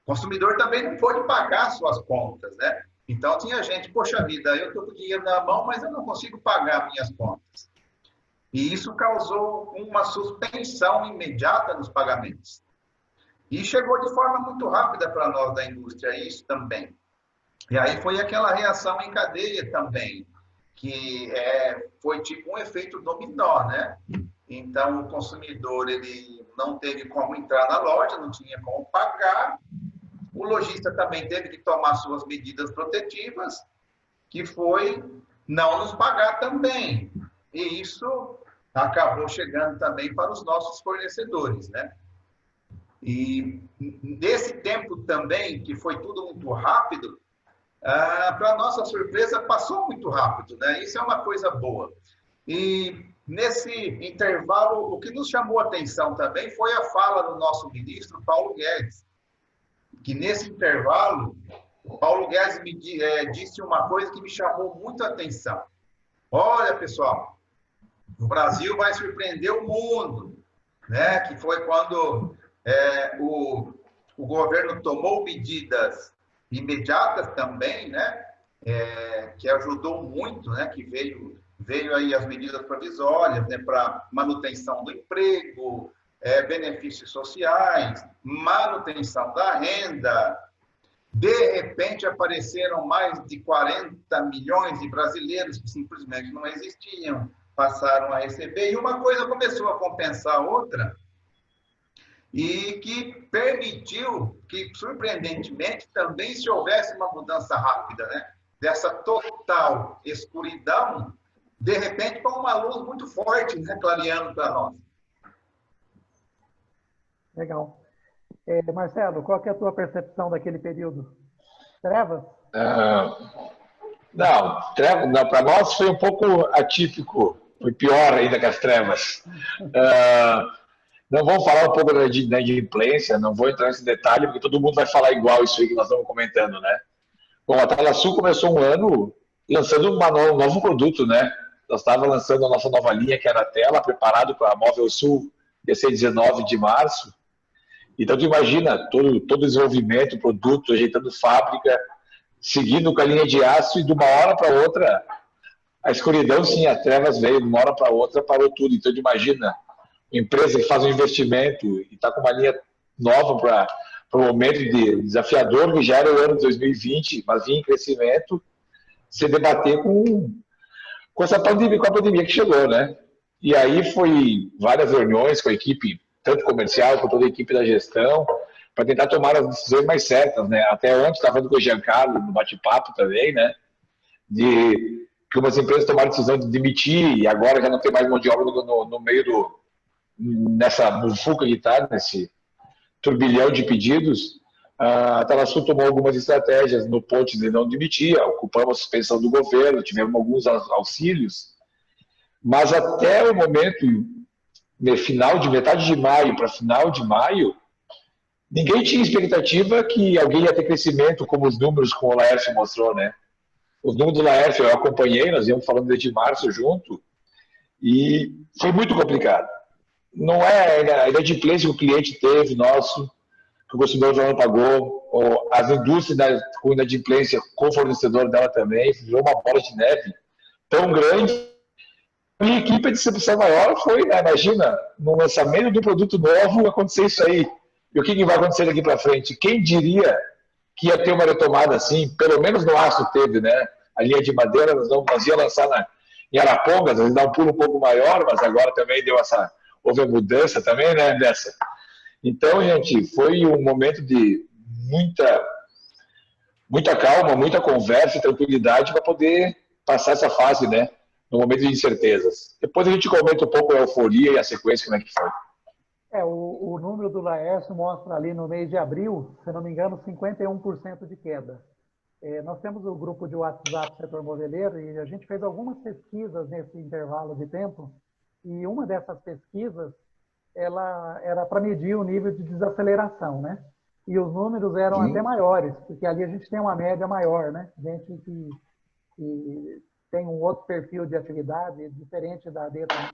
consumidor também não pôde pagar suas contas, né? Então, tinha gente, poxa vida, eu estou com o dinheiro na mão, mas eu não consigo pagar minhas contas. E isso causou uma suspensão imediata nos pagamentos. E chegou de forma muito rápida para nós da indústria, isso também. E aí foi aquela reação em cadeia também, que foi tipo um efeito dominó, né? Então, o consumidor ele não teve como entrar na loja, não tinha como pagar. O lojista também teve que tomar suas medidas protetivas, que foi não nos pagar também. E isso acabou chegando também para os nossos fornecedores, né? E nesse tempo também, que foi tudo muito rápido, para nossa surpresa, passou muito rápido, né? Isso é uma coisa boa. E nesse intervalo, o que nos chamou a atenção também foi a fala do nosso ministro, Paulo Guedes, que nesse intervalo, o Paulo Guedes me disse uma coisa que me chamou muito a atenção. Olha, pessoal, o Brasil vai surpreender o mundo, né? Que foi quando o governo tomou medidas imediatas também, né? Que ajudou muito, né? Que veio aí as medidas provisórias, né? Para manutenção do emprego, benefícios sociais, manutenção da renda. De repente apareceram mais de 40 milhões de brasileiros que simplesmente não existiam, passaram a receber, e uma coisa começou a compensar a outra, e que permitiu que, surpreendentemente, também se houvesse uma mudança rápida, né? Dessa total escuridão, de repente, com uma luz muito forte, né? Clareando para nós. Legal. Marcelo, qual que é a tua percepção daquele período? Trevas? Não, para nós foi um pouco atípico, foi pior ainda que as trevas. Não vamos falar um pouco da inadimplência, não vou entrar nesse detalhe, porque todo mundo vai falar igual isso aí que nós estamos comentando, né? Bom, a Talasul começou um ano lançando um novo produto, né? Nós estávamos lançando a nossa nova linha, que era a tela, preparado para a Móvel Sul, ia ser 19 de março. Então, tu imagina todo o desenvolvimento, produto, ajeitando fábrica, seguindo com a linha de aço, e de uma hora para outra, a escuridão, sim, as trevas veio, de uma hora para outra parou tudo. Então, tu imagina, uma empresa que faz um investimento e está com uma linha nova para o momento desafiador, que já era o ano de 2020, mas vinha em crescimento, se debater com essa pandemia, com a pandemia que chegou, né? E aí foi várias reuniões com a equipe, tanto comercial quanto toda a equipe da gestão, para tentar tomar as decisões mais certas, né? Até antes, estava falando com o Giancarlo, no bate-papo também, né? De que umas empresas tomaram a decisão de demitir e agora já não tem mais mão de obra no meio nessa mufuca que está, nesse turbilhão de pedidos. A Talasul tomou algumas estratégias no ponto de não demitir, ocupamos a suspensão do governo, tivemos alguns auxílios, mas até o momento, metade de maio para final de maio, ninguém tinha expectativa que alguém ia ter crescimento, como os números que o Laércio mostrou, né? Os números do Laércio eu acompanhei, nós íamos falando desde março junto, e foi muito complicado. Não é a inadimplência que o cliente teve, nosso, que o consumidor já não pagou, ou as indústrias com inadimplência, com o fornecedor dela também, virou uma bola de neve tão grande. A minha equipe de distribuição maior foi, né, imagina, no lançamento do produto novo acontecer isso aí. E o que vai acontecer daqui para frente? Quem diria que ia ter uma retomada assim? Pelo menos no aço teve, né? A linha de madeira nós ia lançar em Arapongas, às vezes dá um pulo um pouco maior, mas agora também houve a mudança também, né, dessa. Então, gente, foi um momento de muita calma, muita conversa e tranquilidade para poder passar essa fase, né, no momento de incertezas. Depois a gente comenta um pouco a euforia e a sequência, como é que foi. O número do Laércio mostra ali no mês de abril, se não me engano, 51% de queda. Nós temos o grupo de WhatsApp Setor Moveleiro e a gente fez algumas pesquisas nesse intervalo de tempo, e uma dessas pesquisas ela era para medir o nível de desaceleração, né? e os números eram até maiores, porque ali a gente tem uma média maior, né? Gente que tem um outro perfil de atividade diferente da AD também.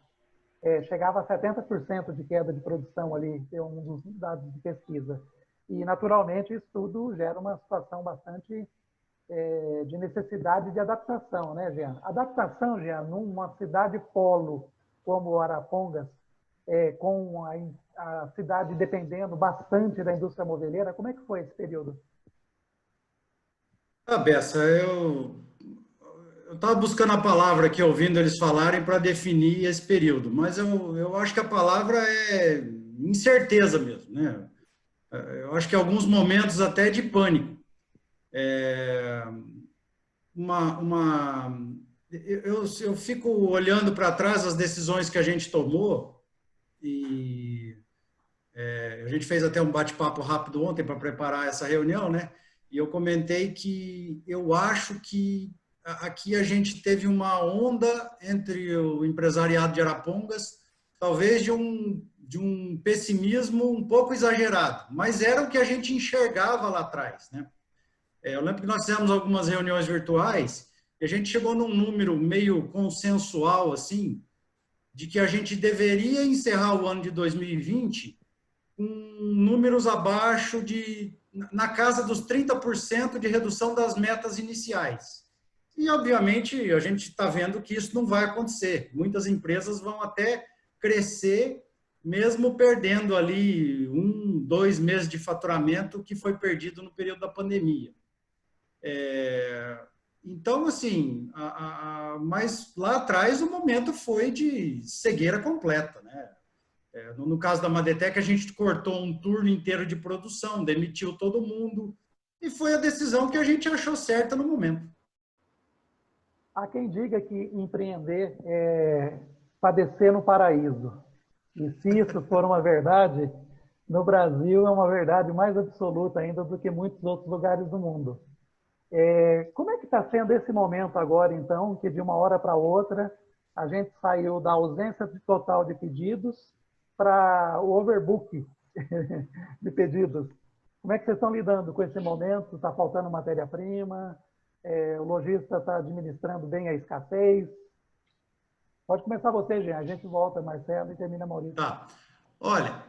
Chegava a 70% de queda de produção ali, que é um dos dados de pesquisa. E, naturalmente, isso tudo gera uma situação bastante de necessidade de adaptação, né, Jean? Adaptação, Jean, numa cidade polo como Arapongas, com a cidade dependendo bastante da indústria moveleira, como é que foi esse período? Bessa, eu estava buscando a palavra aqui, ouvindo eles falarem para definir esse período, mas eu acho que a palavra é incerteza mesmo, né? Eu acho que alguns momentos até de pânico. Eu fico olhando para trás as decisões que a gente tomou e a gente fez até um bate-papo rápido ontem para preparar essa reunião, né? E eu comentei que eu acho que aqui a gente teve uma onda entre o empresariado de Arapongas, talvez de um pessimismo um pouco exagerado, mas era o que a gente enxergava lá atrás, né? Eu lembro que nós fizemos algumas reuniões virtuais e a gente chegou num número meio consensual, assim, de que a gente deveria encerrar o ano de 2020 com números abaixo na casa dos 30% de redução das metas iniciais. E, obviamente, a gente está vendo que isso não vai acontecer. Muitas empresas vão até crescer, mesmo perdendo ali 2 meses de faturamento que foi perdido no período da pandemia. Então, assim, mas lá atrás o momento foi de cegueira completa, né? No caso da Madetec, a gente cortou um turno inteiro de produção, demitiu todo mundo, e foi a decisão que a gente achou certa no momento. Há quem diga que empreender é padecer no paraíso. E se isso for uma verdade, no Brasil é uma verdade mais absoluta ainda do que muitos outros lugares do mundo. Como é que está sendo esse momento agora, então, que de uma hora para outra a gente saiu da ausência total de pedidos para o overbook de pedidos? Como é que vocês estão lidando com esse momento? Está faltando matéria-prima? O lojista está administrando bem a escassez? Pode começar você, Jean. A gente volta, Marcelo, e termina Maurício. Tá. Olha,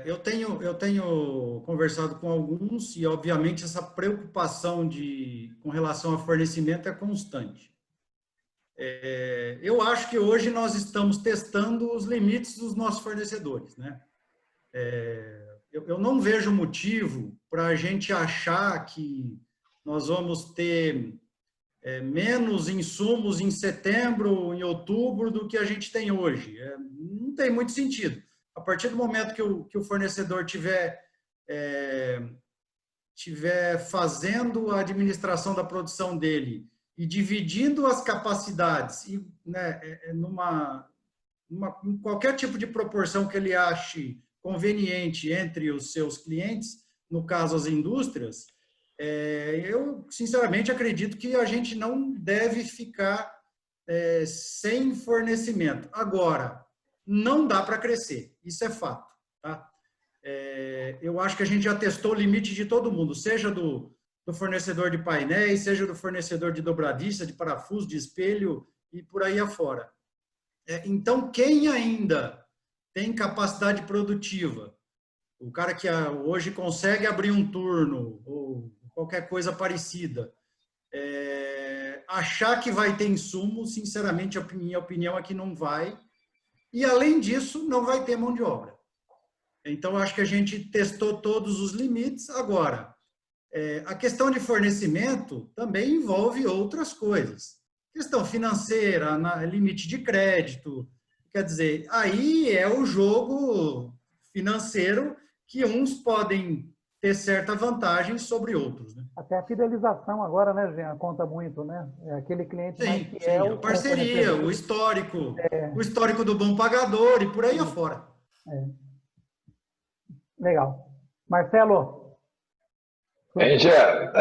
eu tenho conversado com alguns e, obviamente, essa preocupação com relação ao fornecimento é constante. Eu acho que hoje nós estamos testando os limites dos nossos fornecedores, né? Eu não vejo motivo para a gente achar que nós vamos ter menos insumos em setembro, em outubro, do que a gente tem hoje. Não tem muito sentido. A partir do momento que o fornecedor tiver fazendo a administração da produção dele e dividindo as capacidades em qualquer tipo de proporção que ele ache conveniente entre os seus clientes, no caso as indústrias, eu sinceramente acredito que a gente não deve ficar sem fornecimento. Agora, não dá para crescer, isso é fato, tá? Eu acho que a gente já testou o limite de todo mundo, seja do fornecedor de painéis, seja do fornecedor de dobradiça, de parafuso, de espelho e por aí afora. Então, quem ainda tem capacidade produtiva, o cara que hoje consegue abrir um turno ou qualquer coisa parecida, achar que vai ter insumo, sinceramente, a minha opinião é que não vai. E, além disso, não vai ter mão de obra. Então, acho que a gente testou todos os limites. Agora, a questão de fornecimento também envolve outras coisas. Questão financeira, limite de crédito. Quer dizer, aí é o jogo financeiro que uns podem ter certa vantagem sobre outros, né? Até a fidelização agora, né, Jean, conta muito, né? Aquele cliente mais fiel. Sim, a parceria, o histórico do bom pagador e por aí afora. Legal. Marcelo? Jean,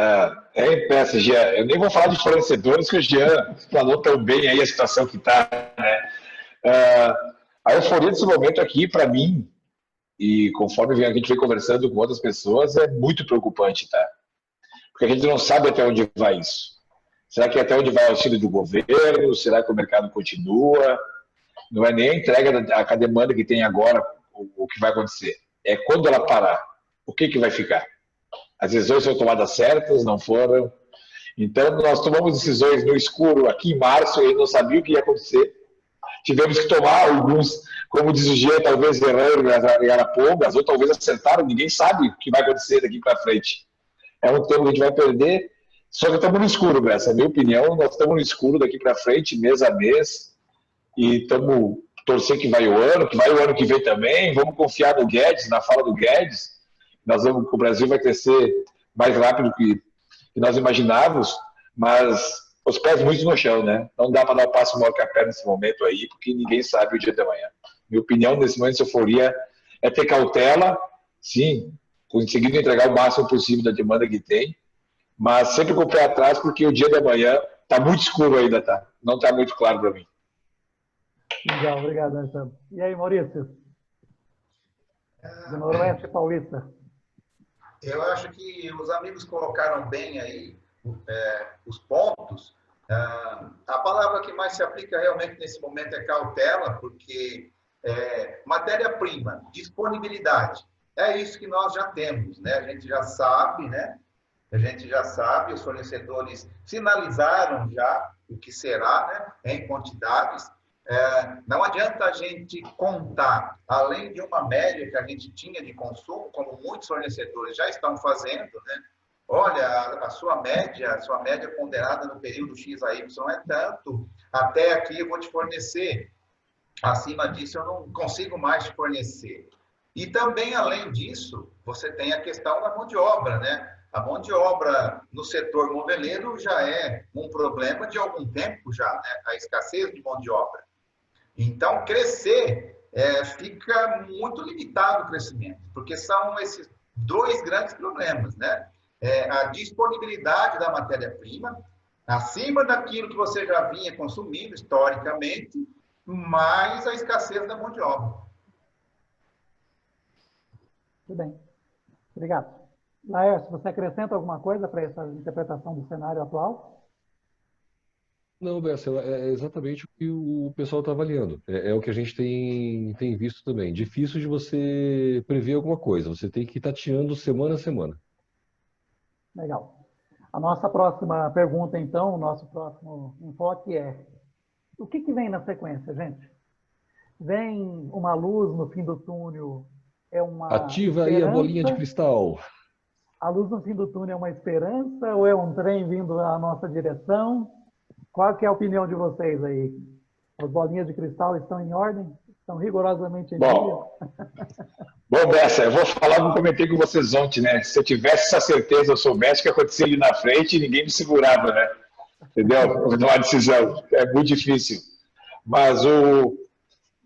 Jean, eu nem vou falar de fornecedores, que o Jean falou tão bem aí a situação que está, né? A euforia desse momento aqui, para mim, E conforme a gente vem conversando com outras pessoas, é muito preocupante, tá? Porque a gente não sabe até onde vai isso. Será que até onde vai o auxílio do governo? Será que o mercado continua? Não é nem a entrega da demanda que tem agora, o que vai acontecer. É quando ela parar, o que vai ficar? As decisões foram tomadas certas, não foram. Então, nós tomamos decisões no escuro aqui em março e não sabia o que ia acontecer. Tivemos que tomar alguns, como diz o Gia, talvez errando em Arapongas, ou talvez acertaram, ninguém sabe o que vai acontecer daqui para frente. É um tempo que a gente vai perder, só que estamos no escuro, Bessa. Na minha opinião, nós estamos no escuro daqui para frente, mês a mês, e estamos torcendo que vai o ano que vem também, vamos confiar no Guedes, na fala do Guedes, o Brasil vai crescer mais rápido que nós imaginávamos, mas os pés muito no chão, né? Não dá para dar o passo maior que a perna nesse momento aí, porque ninguém sabe o dia de amanhã. Minha opinião, nesse momento de euforia, é ter cautela, sim, conseguindo entregar o máximo possível da demanda que tem, mas sempre com o pé atrás, porque o dia de amanhã está muito escuro ainda, tá? Não está muito claro para mim. Legal, obrigado, Marcelo. E aí, Maurício? Do Noroeste Paulista. Eu acho que os amigos colocaram bem aí os pontos. A palavra que mais se aplica realmente nesse momento é cautela, porque matéria-prima, disponibilidade, é isso que nós já temos, né? A gente já sabe, né? Os fornecedores sinalizaram já o que será, né? Em quantidades. Não adianta a gente contar, além de uma média que a gente tinha de consumo, como muitos fornecedores já estão fazendo, né? Olha, a sua média ponderada no período X a Y é tanto, até aqui eu vou te fornecer, acima disso eu não consigo mais te fornecer. E também, além disso, você tem a questão da mão de obra, né? A mão de obra no setor moveleiro já é um problema de algum tempo já, né? A escassez de mão de obra. Então, crescer fica muito limitado o crescimento, porque são esses dois grandes problemas, né? A disponibilidade da matéria-prima, acima daquilo que você já vinha consumindo historicamente, mais a escassez da mão de obra. Tudo bem. Obrigado. Laércio, você acrescenta alguma coisa para essa interpretação do cenário atual? Não, Bessa, é exatamente o que o pessoal está avaliando. É o que a gente tem visto também. Difícil de você prever alguma coisa. Você tem que ir tateando semana a semana. Legal. A nossa próxima pergunta, então, o nosso próximo enfoque é: o que vem na sequência, gente? Vem uma luz no fim do túnel? É uma Ativa esperança? aí a bolinha de cristal. A luz no fim do túnel é uma esperança ou é um trem vindo na nossa direção? Qual que é a opinião de vocês aí? As bolinhas de cristal estão em ordem? Estão rigorosamente em dia? Bom, Bessa, eu vou falar o que eu comentei com vocês ontem, né? Se eu tivesse essa certeza, eu soubesse o que acontecia ali na frente, ninguém me segurava, né? Entendeu? Uma decisão. É muito difícil. Mas eu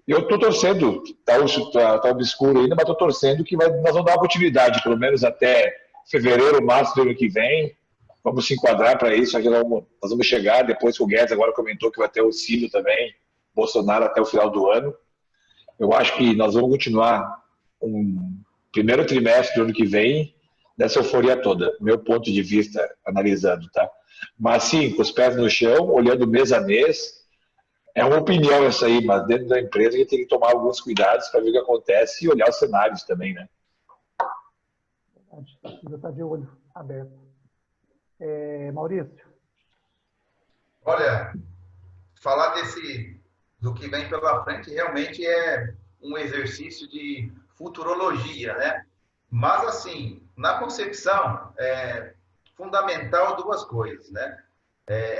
estou torcendo, tá obscuro ainda, mas estou torcendo que nós vamos dar uma continuidade, pelo menos até fevereiro, março do ano que vem. Vamos se enquadrar para isso, nós vamos chegar, depois que o Guedes agora comentou que vai ter auxílio também, Bolsonaro até o final do ano. Eu acho que nós vamos continuar um primeiro trimestre do ano que vem dessa euforia toda, meu ponto de vista, analisando, tá? Mas sim, com os pés no chão, olhando mês a mês, é uma opinião essa aí, mas dentro da empresa a gente tem que tomar alguns cuidados para ver o que acontece e olhar os cenários também, né? Precisa estar de olho aberto. Maurício? Olha, falar do que vem pela frente realmente é um exercício de futurologia, né? Mas, assim, na concepção, é fundamental duas coisas, né?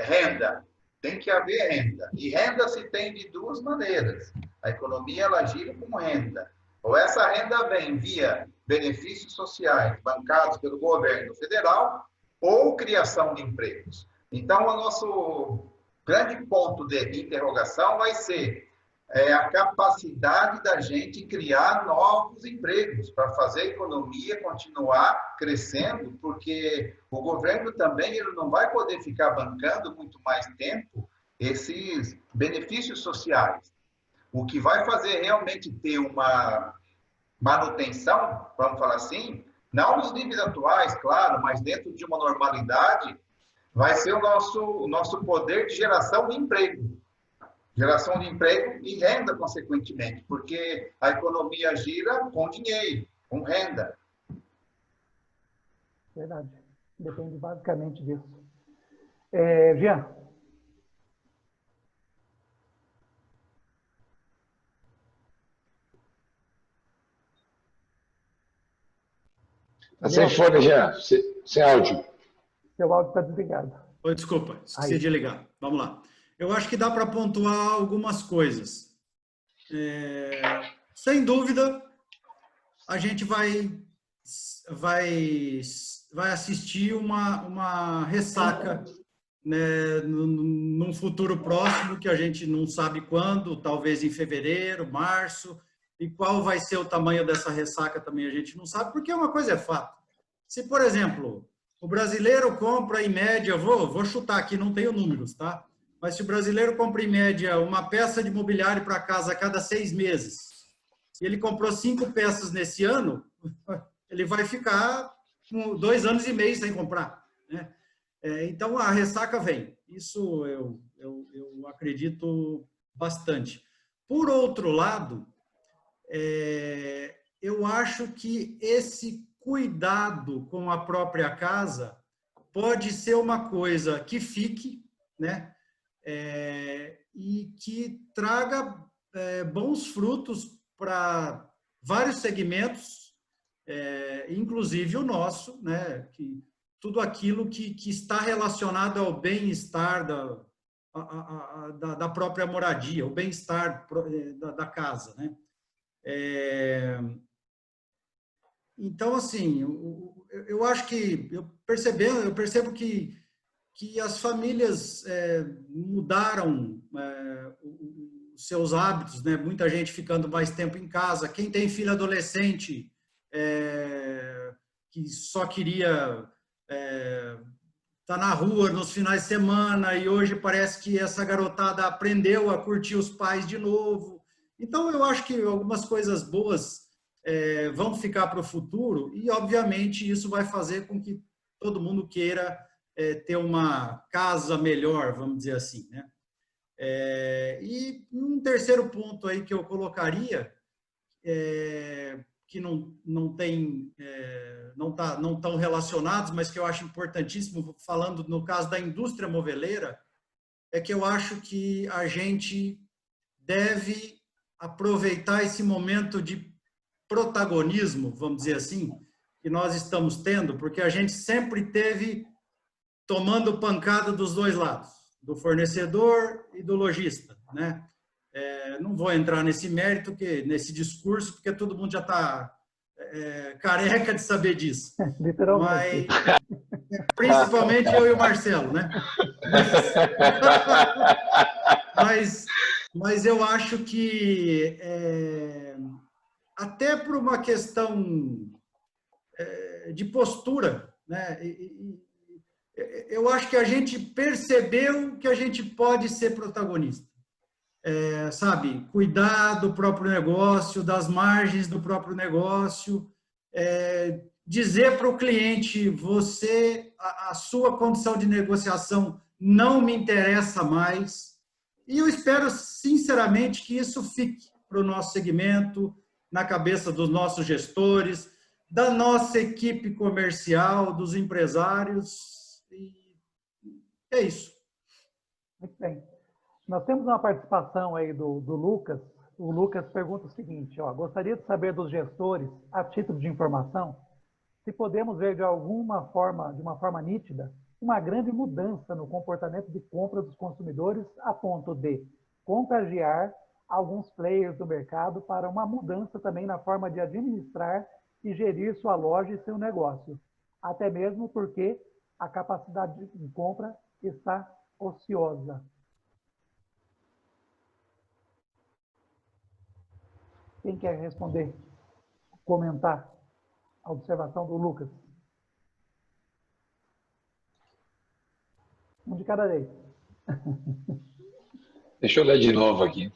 Renda. Tem que haver renda. E renda se tem de duas maneiras. A economia, ela gira com renda. Ou essa renda vem via benefícios sociais bancados pelo governo federal, ou criação de empregos. Então, o nosso grande ponto de interrogação vai ser a capacidade da gente criar novos empregos para fazer a economia continuar crescendo, porque o governo também ele não vai poder ficar bancando muito mais tempo esses benefícios sociais. O que vai fazer realmente ter uma manutenção, vamos falar assim, não nos níveis atuais, claro, mas dentro de uma normalidade, vai ser o nosso poder de geração de emprego. Geração de emprego e renda, consequentemente, porque a economia gira com dinheiro, com renda. Verdade. Depende basicamente disso. Jean. Tá sem fone, Jean. Sem áudio. Seu áudio está desligado. Oi, desculpa, esqueci de ligar. Vamos lá. Eu acho que dá para pontuar algumas coisas. Sem dúvida, a gente vai assistir uma ressaca, né, num futuro próximo, que a gente não sabe quando, talvez em fevereiro, março, e qual vai ser o tamanho dessa ressaca também a gente não sabe, porque uma coisa é fato. Se, por exemplo, o brasileiro compra em média, vou chutar aqui, não tenho números, tá? Mas se o brasileiro compra em média uma peça de mobiliário para casa a cada 6 meses, e ele comprou 5 peças nesse ano, ele vai ficar com 2 anos e meio sem comprar, né? Então, a ressaca vem. Isso eu acredito bastante. Por outro lado, eu acho que esse cuidado com a própria casa pode ser uma coisa que fique, né? E que traga bons frutos para vários segmentos, inclusive o nosso, né? Que tudo aquilo que está relacionado ao bem-estar da própria moradia, o bem-estar da casa, né? Então, assim, eu acho que eu percebo que as famílias mudaram os seus hábitos, né? Muita gente ficando mais tempo em casa. Quem tem filho adolescente que só queria estar na rua nos finais de semana, e hoje parece que essa garotada aprendeu a curtir os pais de novo. Então, eu acho que algumas coisas boas vão ficar para o futuro, e, obviamente, isso vai fazer com que todo mundo queira ter uma casa melhor, vamos dizer assim, né? E um terceiro ponto aí que eu colocaria, que não estão relacionados, mas que eu acho importantíssimo, falando no caso da indústria moveleira, é que eu acho que a gente deve aproveitar esse momento de protagonismo, vamos dizer assim, que nós estamos tendo, porque a gente sempre teve tomando pancada dos dois lados, do fornecedor e do lojista, né? Não vou entrar nesse mérito, nesse discurso, porque todo mundo já está careca de saber disso. Literalmente. Principalmente eu e o Marcelo, né? Mas eu acho que, até por uma questão de postura, né? Eu acho que a gente percebeu que a gente pode ser protagonista. Sabe, cuidar do próprio negócio, das margens do próprio negócio, dizer para o cliente, a sua condição de negociação não me interessa mais. E eu espero, sinceramente, que isso fique para o nosso segmento, na cabeça dos nossos gestores, da nossa equipe comercial, dos empresários. E é isso. Muito bem. Nós temos uma participação aí do Lucas. O Lucas pergunta o seguinte: gostaria de saber dos gestores, a título de informação, se podemos ver de uma forma nítida, uma grande mudança no comportamento de compra dos consumidores a ponto de contagiar alguns players do mercado para uma mudança também na forma de administrar e gerir sua loja e seu negócio, até mesmo porque a capacidade de compra está ociosa. Quem quer responder, comentar a observação do Lucas? Um de cada vez. Deixa eu ler de novo aqui.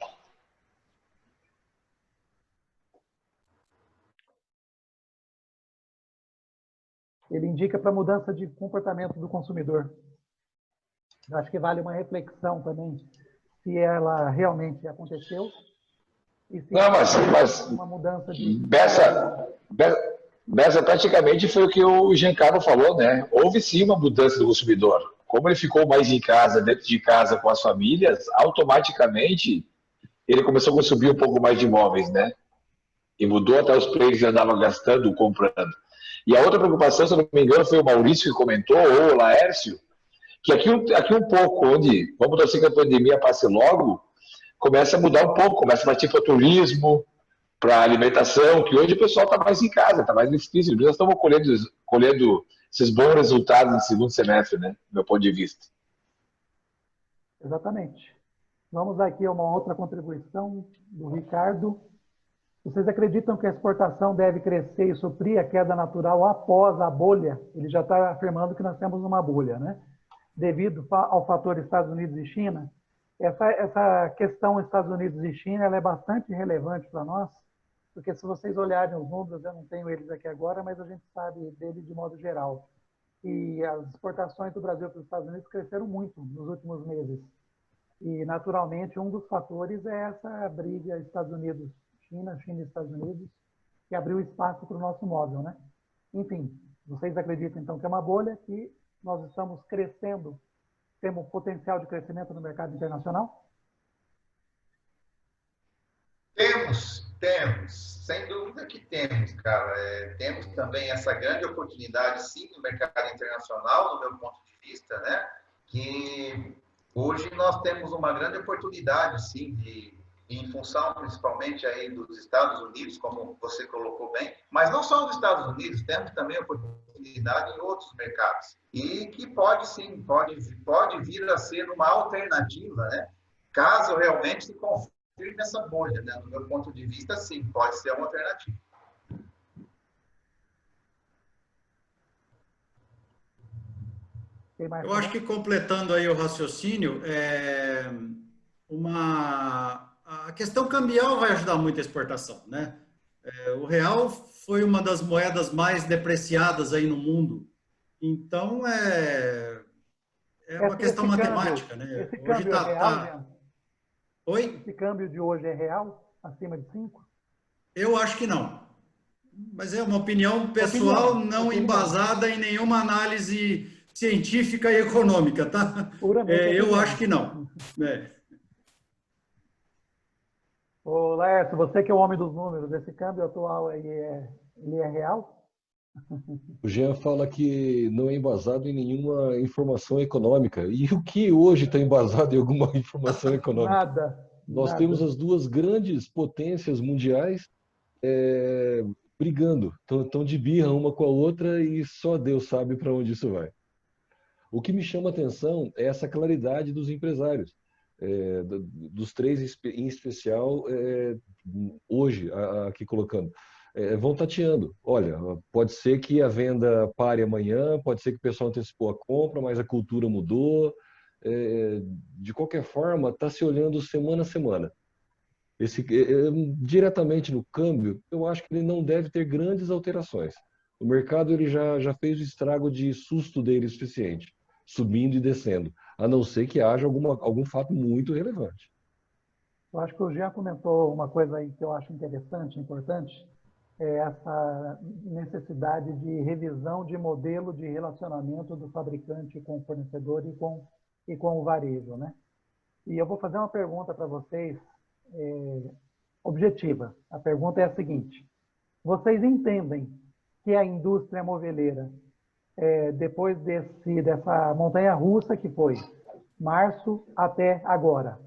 ele indica para mudança de comportamento do consumidor. Eu acho que vale uma reflexão também, se ela realmente aconteceu e se Não, mas uma mudança de... Bessa praticamente foi o que o Giancarlo falou, né? Houve sim uma mudança do consumidor. Como ele ficou mais em casa, dentro de casa com as famílias, automaticamente ele começou a consumir um pouco mais de imóveis, né? E mudou até os preços que andava gastando, comprando. E a outra preocupação, se eu não me engano, foi o Maurício que comentou, ou o Laércio, que aqui um pouco, onde vamos torcer que a pandemia passe logo, começa a mudar um pouco, começa a partir para o turismo, para alimentação, que hoje o pessoal está mais em casa, está mais difícil. Nós estamos colhendo esses bons resultados no segundo semestre, né? Do meu ponto de vista. Exatamente. Vamos aqui a uma outra contribuição do Ricardo. Vocês acreditam que a exportação deve crescer e suprir a queda natural após a bolha? Ele já está afirmando que nós temos uma bolha, né? Devido ao fator Estados Unidos e China. Essa questão Estados Unidos e China ela é bastante relevante para nós, porque se vocês olharem os números, eu não tenho eles aqui agora, mas a gente sabe dele de modo geral. E as exportações do Brasil para os Estados Unidos cresceram muito nos últimos meses. E, naturalmente, um dos fatores é essa briga Estados Unidos-China, China e Estados Unidos, que abriu espaço para o nosso móvel, né? Enfim, vocês acreditam, então, que é uma bolha, que nós estamos crescendo, temos potencial de crescimento no mercado internacional? Temos, sem dúvida que temos, cara. Temos também essa grande oportunidade, sim, no mercado internacional, no meu ponto de vista, né? Que hoje nós temos uma grande oportunidade, sim, em função principalmente aí dos Estados Unidos, como você colocou bem, mas não só nos Estados Unidos, temos também oportunidade em outros mercados. E que pode, sim, pode vir a ser uma alternativa, né? Caso realmente se confirme nessa bolha, né? No meu ponto de vista, sim, pode ser uma alternativa. Eu acho que completando aí o raciocínio, a questão cambial vai ajudar muito a exportação, né? O real foi uma das moedas mais depreciadas aí no mundo, então é uma questão matemática, né? Esse câmbio é real, Jean? Oi? Esse câmbio de hoje é real, acima de 5? Eu acho que não. Mas é uma opinião pessoal, não embasada em nenhuma análise científica e econômica, tá? Eu acho que não. Ô, Laércio, você que é o homem dos números, esse câmbio atual aí ele é real? O Jean fala que não é embasado em nenhuma informação econômica. E o que hoje está embasado em alguma informação econômica? Nada. Nós temos as duas grandes potências mundiais brigando, estão de birra uma com a outra e só Deus sabe para onde isso vai. O que me chama a atenção é essa claridade dos empresários, dos três em especial, hoje, aqui colocando. Vão tateando. Olha, pode ser que a venda pare amanhã, pode ser que o pessoal antecipou a compra, mas a cultura mudou. De qualquer forma, está se olhando semana a semana. Diretamente no câmbio, eu acho que ele não deve ter grandes alterações. O mercado ele já fez o estrago de susto dele suficiente, subindo e descendo, a não ser que haja algum fato muito relevante. Eu acho que o Jean comentou uma coisa aí que eu acho interessante, importante, essa necessidade de revisão de modelo de relacionamento do fabricante com o fornecedor e com o varejo, né? E eu vou fazer uma pergunta para vocês, objetiva. A pergunta é a seguinte: vocês entendem que a indústria moveleira, depois dessa montanha-russa que foi março até agora,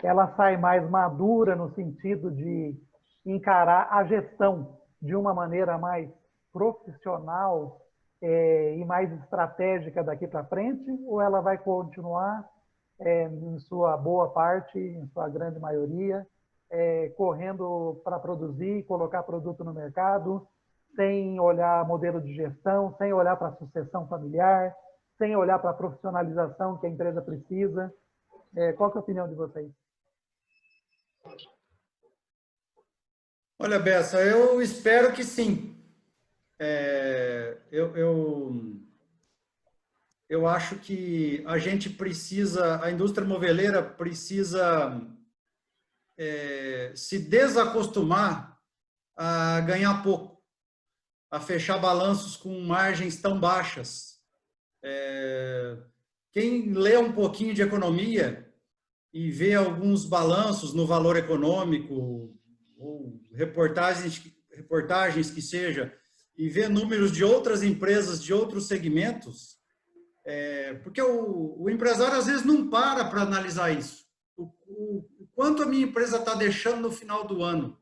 ela sai mais madura no sentido de encarar a gestão de uma maneira mais profissional e mais estratégica daqui para frente, ou ela vai continuar, em sua boa parte, em sua grande maioria, correndo para produzir, colocar produto no mercado, sem olhar modelo de gestão, sem olhar para a sucessão familiar, sem olhar para a profissionalização que a empresa precisa? Qual que é a opinião de vocês? Olha, Bessa, eu espero que sim. eu acho que a gente precisa, a indústria moveleira precisa se desacostumar a ganhar pouco, a fechar balanços com margens tão baixas. Quem lê um pouquinho de economia e vê alguns balanços no Valor Econômico, ou reportagens que seja, e vê números de outras empresas, de outros segmentos, porque o empresário às vezes não para analisar isso. O quanto a minha empresa está deixando no final do ano.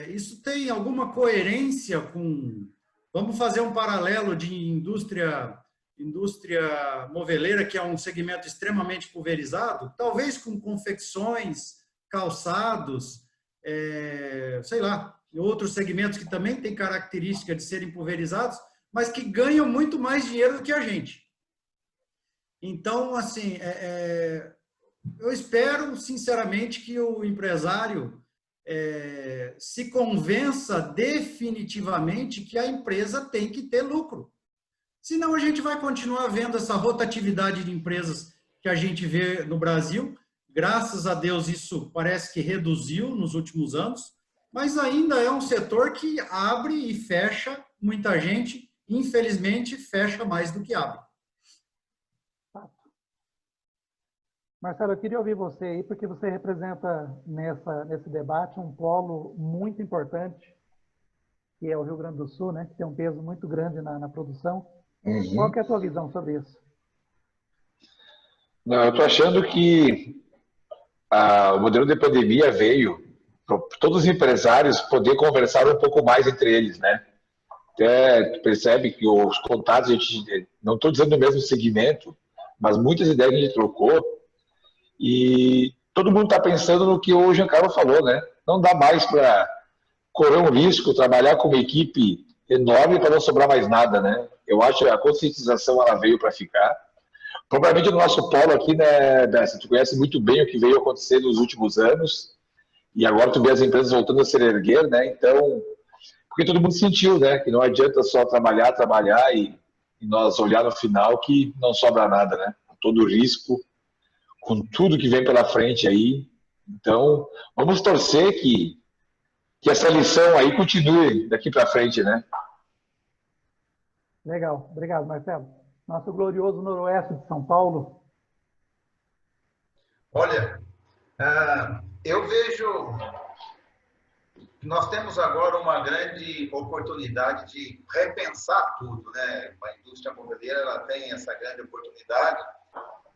Isso tem alguma coerência com... Vamos fazer um paralelo de indústria moveleira, que é um segmento extremamente pulverizado, talvez com confecções, calçados, sei lá, e outros segmentos que também têm característica de serem pulverizados, mas que ganham muito mais dinheiro do que a gente. Então, assim, eu espero, sinceramente, que o empresário se convença definitivamente que a empresa tem que ter lucro. Senão a gente vai continuar vendo essa rotatividade de empresas que a gente vê no Brasil. Graças a Deus isso parece que reduziu nos últimos anos, mas ainda é um setor que abre e fecha muita gente, infelizmente fecha mais do que abre. Marcelo, eu queria ouvir você aí, porque você representa nesse debate um polo muito importante, que é o Rio Grande do Sul, né? Que tem um peso muito grande na produção. Uhum. Qual que é a tua visão sobre isso? Não, eu estou achando que o modelo de pandemia veio para todos os empresários poder conversar um pouco mais entre eles, né? Até tu percebe que os contatos, a gente, não estou dizendo no mesmo segmento, mas muitas ideias a gente trocou e todo mundo está pensando no que o Giancarlo falou, né? Não dá mais para correr um risco, trabalhar com uma equipe enorme para não sobrar mais nada, né? Eu acho que a conscientização ela veio para ficar. Provavelmente no nosso polo aqui, né, Bessa, tu conhece muito bem o que veio acontecer nos últimos anos e agora tu vê as empresas voltando a se erguer, né? Então, porque todo mundo sentiu, né, que não adianta só trabalhar e nós olhar no final que não sobra nada, né? Com todo o risco, com tudo que vem pela frente aí. Então, vamos torcer que essa lição aí continue daqui para frente, né? Legal, obrigado, Marcelo. Nosso glorioso noroeste de São Paulo. Olha, eu vejo que nós temos agora uma grande oportunidade de repensar tudo, né? A indústria moveleira ela tem essa grande oportunidade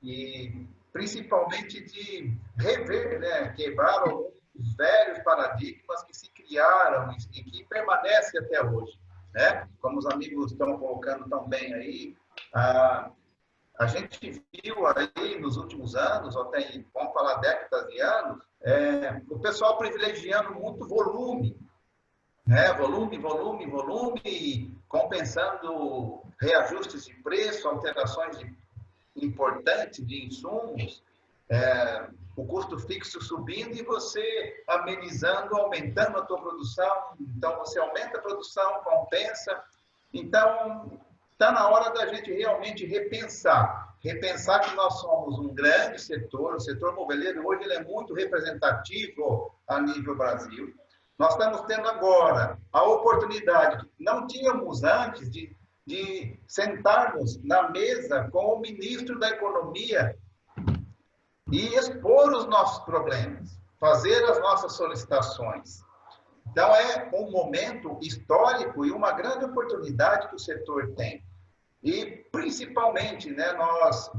e principalmente de rever, né? Quebrar alguns velhos paradigmas que se criaram e que permanecem até hoje, né? Como os amigos estão colocando tão bem aí, a gente viu aí nos últimos anos, ou até, vamos falar décadas e anos, o pessoal privilegiando muito volume, né? Volume, compensando reajustes de preço, alterações importantes de insumos, o custo fixo subindo e você amenizando, aumentando a tua produção. Então, você aumenta a produção, compensa. Então, está na hora da gente realmente repensar que nós somos um grande setor, o setor moveleiro hoje ele é muito representativo a nível Brasil. Nós estamos tendo agora a oportunidade que não tínhamos antes de sentarmos na mesa com o ministro da Economia e expor os nossos problemas, fazer as nossas solicitações. Então, é um momento histórico e uma grande oportunidade que o setor tem. E, principalmente, né, nós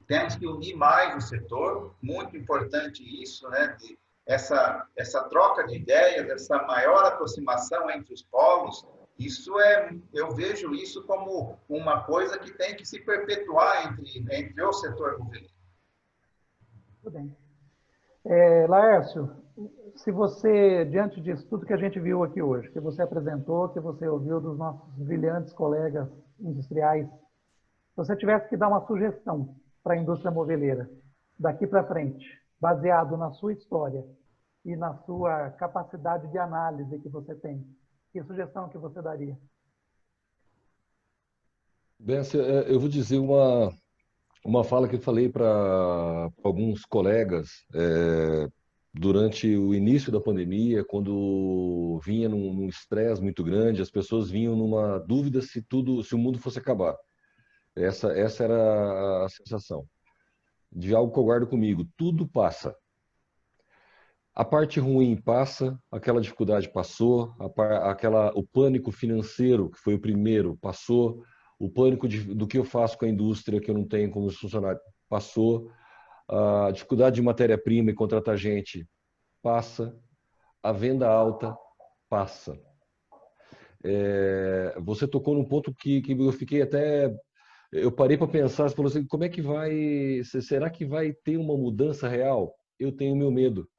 temos que unir mais o setor, muito importante isso, né, essa troca de ideias, essa maior aproximação entre os polos. Isso eu vejo isso como uma coisa que tem que se perpetuar entre o setor moveleiro. Tudo bem. Laércio, se você, diante disso tudo que a gente viu aqui hoje, que você apresentou, que você ouviu dos nossos brilhantes colegas industriais, se você tivesse que dar uma sugestão para a indústria moveleira, daqui para frente, baseado na sua história e na sua capacidade de análise que você tem, que sugestão que você daria? Bessa, eu vou dizer uma fala que eu falei para alguns colegas durante o início da pandemia, quando vinha num estresse muito grande, as pessoas vinham numa dúvida se o mundo fosse acabar. Essa era a sensação de algo que eu guardo comigo. Tudo passa. A parte ruim passa, aquela dificuldade passou, o pânico financeiro, que foi o primeiro, passou, o pânico do que eu faço com a indústria, que eu não tenho como funcionário, passou, a dificuldade de matéria-prima e contratar gente, passa, a venda alta, passa. Você tocou num ponto que eu fiquei até... Eu parei para pensar, você falou assim, como é que será que vai ter uma mudança real? Eu tenho meu medo.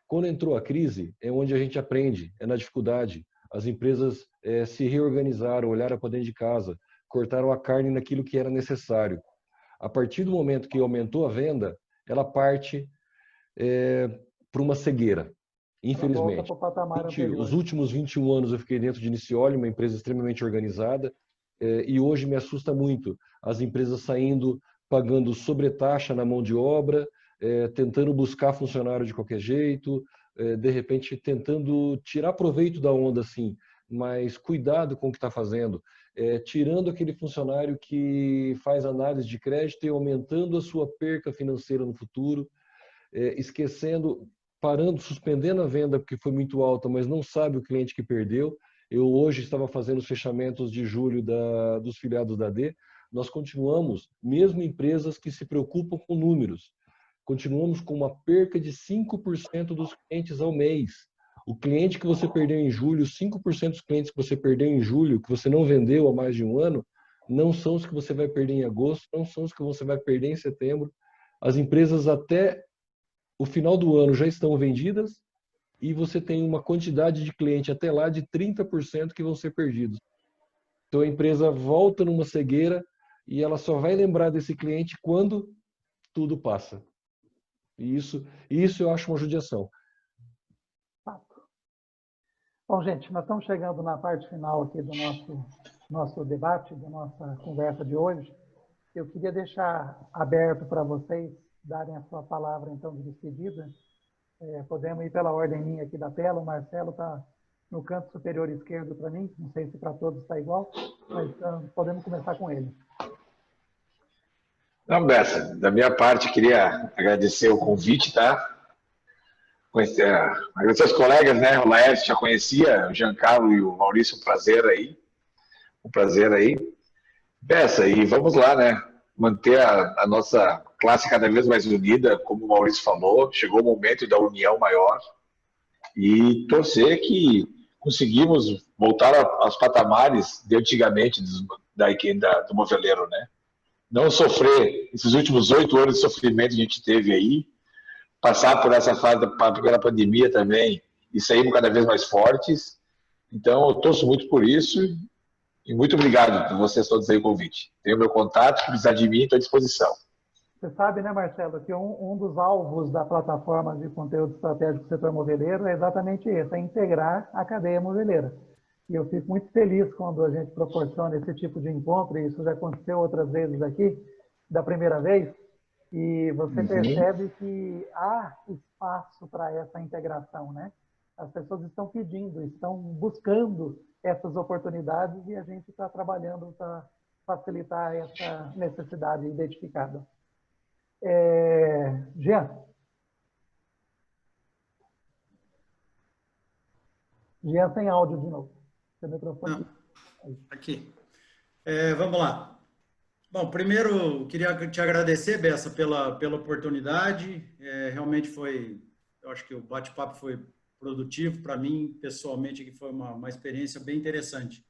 Quando entrou a crise, é onde a gente aprende, é na dificuldade. As empresas se reorganizaram, olharam para dentro de casa, cortaram a carne naquilo que era necessário. A partir do momento que aumentou a venda, ela parte para uma cegueira, infelizmente. Os últimos 21 anos eu fiquei dentro de Nicioli, uma empresa extremamente organizada, e hoje me assusta muito as empresas saindo, pagando sobretaxa na mão de obra, tentando buscar funcionário de qualquer jeito, de repente tentando tirar proveito da onda, assim, mas cuidado com o que está fazendo, tirando aquele funcionário que faz análise de crédito e aumentando a sua perca financeira no futuro, esquecendo, parando, suspendendo a venda porque foi muito alta, mas não sabe o cliente que perdeu. Eu hoje estava fazendo os fechamentos de julho dos filiados da AD. Nós continuamos, mesmo empresas que se preocupam com números, continuamos com uma perca de 5% dos clientes ao mês. O cliente que você perdeu em julho, 5% dos clientes que você perdeu em julho, que você não vendeu há mais de um ano, não são os que você vai perder em agosto, não são os que você vai perder em setembro. As empresas até o final do ano já estão vendidas e você tem uma quantidade de cliente até lá de 30% que vão ser perdidos. Então a empresa volta numa cegueira e ela só vai lembrar desse cliente quando tudo passa. E isso eu acho uma judiação. Bom, gente, nós estamos chegando na parte final aqui do nosso debate, da nossa conversa de hoje. Eu queria deixar aberto para vocês darem a sua palavra, então, de despedida. Podemos ir pela ordem aqui da tela. O Marcelo está no canto superior esquerdo para mim. Não sei se para todos está igual, mas podemos começar com ele. Não, Bessa, da minha parte, queria agradecer o convite, tá? Agradecer aos colegas, né? O Laércio já conhecia, o Giancarlo e o Maurício, um prazer aí. Bessa, e vamos lá, né? Manter a nossa classe cada vez mais unida, como o Maurício falou, chegou o momento da união maior e torcer que conseguimos voltar aos patamares de antigamente do moveleiro, né? Não sofrer esses últimos 8 anos de sofrimento que a gente teve aí, passar por essa fase pela pandemia também e sairmos cada vez mais fortes. Então, eu torço muito por isso e muito obrigado por vocês todos aí o convite. Tenho o meu contato, se precisar de mim, estou à disposição. Você sabe, né, Marcelo, que um dos alvos da plataforma de conteúdo estratégico do setor moveleiro é exatamente esse, é integrar a cadeia moveleira. E eu fico muito feliz quando a gente proporciona esse tipo de encontro, e isso já aconteceu outras vezes aqui, da primeira vez, e você percebe que há espaço para essa integração, né? As pessoas estão pedindo, estão buscando essas oportunidades e a gente está trabalhando para facilitar essa necessidade identificada. Jean. Jean sem áudio de novo. Seu microfone. Aqui. Vamos lá. Bom, primeiro, queria te agradecer, Bessa, pela oportunidade. Realmente eu acho que o bate-papo foi produtivo para mim, pessoalmente, que foi uma experiência bem interessante.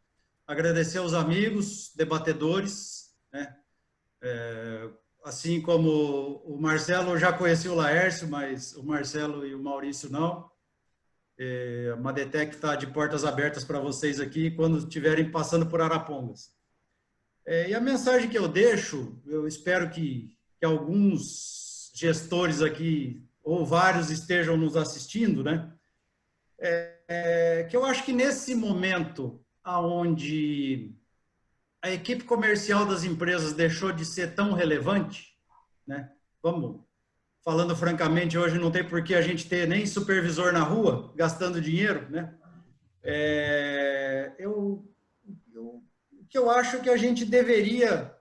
Agradecer aos amigos, debatedores, né? Assim como o Marcelo, eu já conheci o Laércio, mas o Marcelo e o Maurício não. A Madetec está de portas abertas para vocês aqui quando estiverem passando por Arapongas. E a mensagem que eu deixo, eu espero que alguns gestores aqui, ou vários, estejam nos assistindo, né? Que eu acho que nesse momento onde a equipe comercial das empresas deixou de ser tão relevante, né? Vamos, falando francamente, hoje não tem por que a gente ter nem supervisor na rua gastando dinheiro, né? O que eu acho que a gente deveria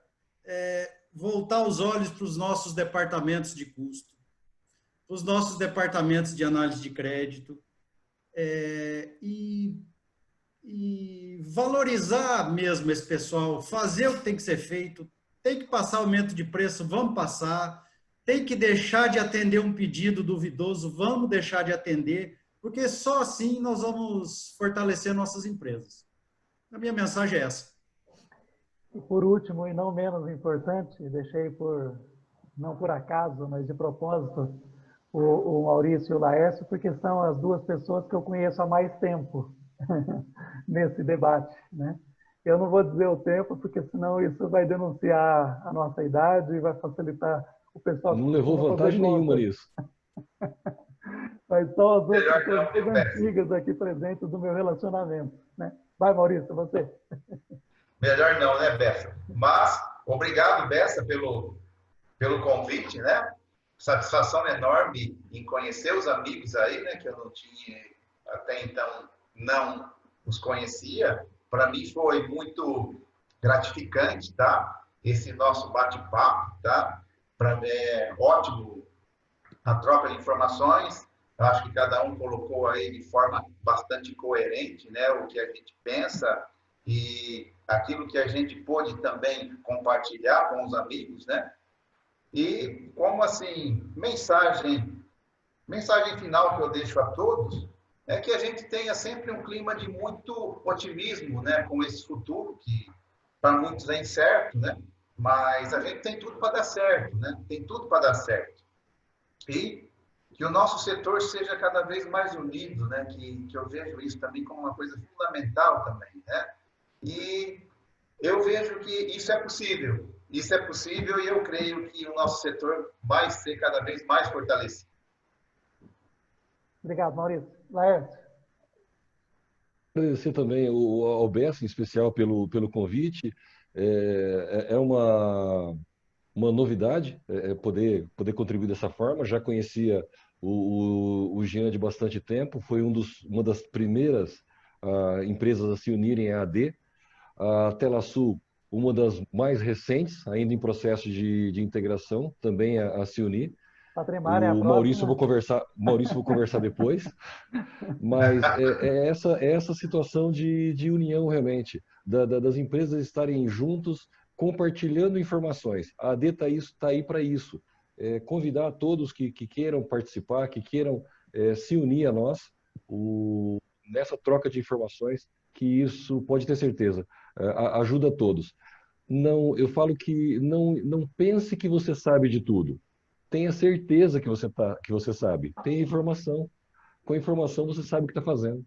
voltar os olhos para os nossos departamentos de custo, para os nossos departamentos de análise de crédito, e valorizar mesmo esse pessoal, fazer o que tem que ser feito, tem que passar aumento de preço, vamos passar, tem que deixar de atender um pedido duvidoso, vamos deixar de atender, porque só assim nós vamos fortalecer nossas empresas. A minha mensagem é essa. E por último, e não menos importante, deixei não por acaso, mas de propósito, o Maurício e o Laércio, porque são as duas pessoas que eu conheço há mais tempo nesse debate, né? Eu não vou dizer o tempo, porque senão isso vai denunciar a nossa idade e vai facilitar o pessoal. Não levou vantagem nenhuma nisso. Mas são as duas pessoas antigas aqui presentes do meu relacionamento, né? Vai, Maurício, você. Melhor não, né, Bessa? Mas, obrigado, Bessa, pelo convite, né? Satisfação enorme em conhecer os amigos aí, né? Que eu não tinha, até então, não os conhecia. Para mim foi muito gratificante, tá? Esse nosso bate-papo, tá? Para mim é ótimo a troca de informações. Eu acho que cada um colocou aí de forma bastante coerente, né? O que a gente pensa e aquilo que a gente pôde também compartilhar com os amigos, né? E como assim, mensagem final que eu deixo a todos é que a gente tenha sempre um clima de muito otimismo, né, com esse futuro que para muitos é incerto, né? Mas a gente tem tudo para dar certo, né? Tem tudo para dar certo. E que o nosso setor seja cada vez mais unido, né? Que eu vejo isso também como uma coisa fundamental também, né? E eu vejo que isso é possível. Isso é possível e eu creio que o nosso setor vai ser cada vez mais fortalecido. Obrigado, Maurício. Laércio. Agradecer também ao Bessa, em especial, pelo convite. É uma novidade poder contribuir dessa forma. Já conhecia o Jean de bastante tempo, foi uma das primeiras empresas a se unirem à AD. A Telasul, uma das mais recentes, ainda em processo de integração, também a se unir. O Maurício eu vou conversar depois, mas é essa situação de união realmente, das empresas estarem juntos, compartilhando informações. A AD está aí para isso. Convidar a todos que queiram participar, que queiram se unir a nós nessa troca de informações, que isso, pode ter certeza, ajuda a todos. Não, eu falo que não pense que você sabe de tudo. Tenha certeza que você sabe. Tenha informação. Com a informação você sabe o que está fazendo.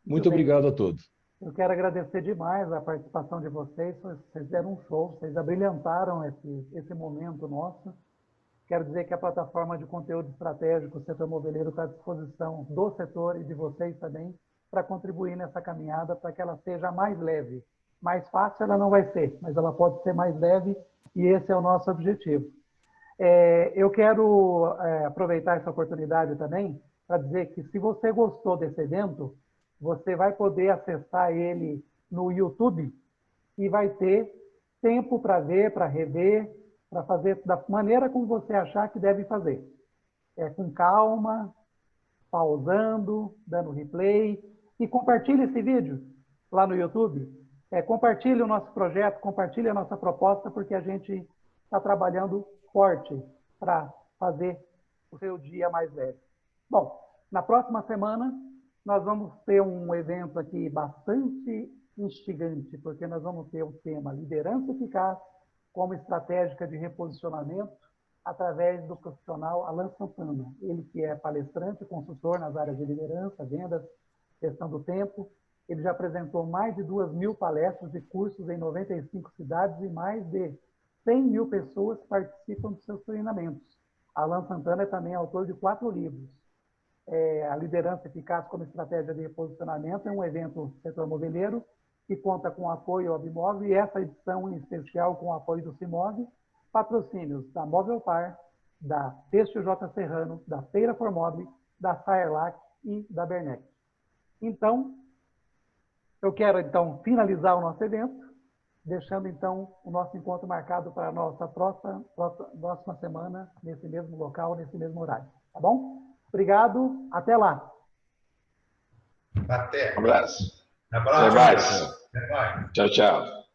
Muito obrigado a todos. Eu quero agradecer demais a participação de vocês. Vocês deram um show, vocês abrilhantaram esse momento nosso. Quero dizer que a plataforma de conteúdo estratégico, o setor moveleiro, está à disposição do setor e de vocês também para contribuir nessa caminhada, para que ela seja mais leve. Mais fácil ela não vai ser, mas ela pode ser mais leve e esse é o nosso objetivo. Eu quero aproveitar essa oportunidade também para dizer que se você gostou desse evento, você vai poder acessar ele no YouTube e vai ter tempo para ver, para rever, para fazer da maneira como você achar que deve fazer. Com calma, pausando, dando replay e compartilhe esse vídeo lá no YouTube. Compartilhe o nosso projeto, compartilhe a nossa proposta, porque a gente está trabalhando forte para fazer o seu dia mais leve. Bom, na próxima semana nós vamos ter um evento aqui bastante instigante, porque nós vamos ter o tema liderança eficaz como estratégia de reposicionamento através do profissional Alan Santana. Ele que é palestrante, consultor nas áreas de liderança, vendas, gestão do tempo. Ele já apresentou mais de 2.000 palestras e cursos em 95 cidades e mais de 100.000 pessoas participam dos seus treinamentos. Alan Santana é também autor de 4 livros. A liderança eficaz como estratégia de reposicionamento é um evento do setor moveleiro que conta com o apoio ao Bimov, e essa edição em especial com o apoio do Cimov, patrocínios da Movelpar, da Têxtil J. Serrano, da Feira Formobile, da Saerlac e da Bernec. Então, eu quero, então, finalizar o nosso evento, deixando, então, o nosso encontro marcado para a nossa próxima semana, nesse mesmo local, nesse mesmo horário. Tá bom? Obrigado, até lá. Até. Um abraço. Abraço. Até mais. Até mais. Tchau, tchau.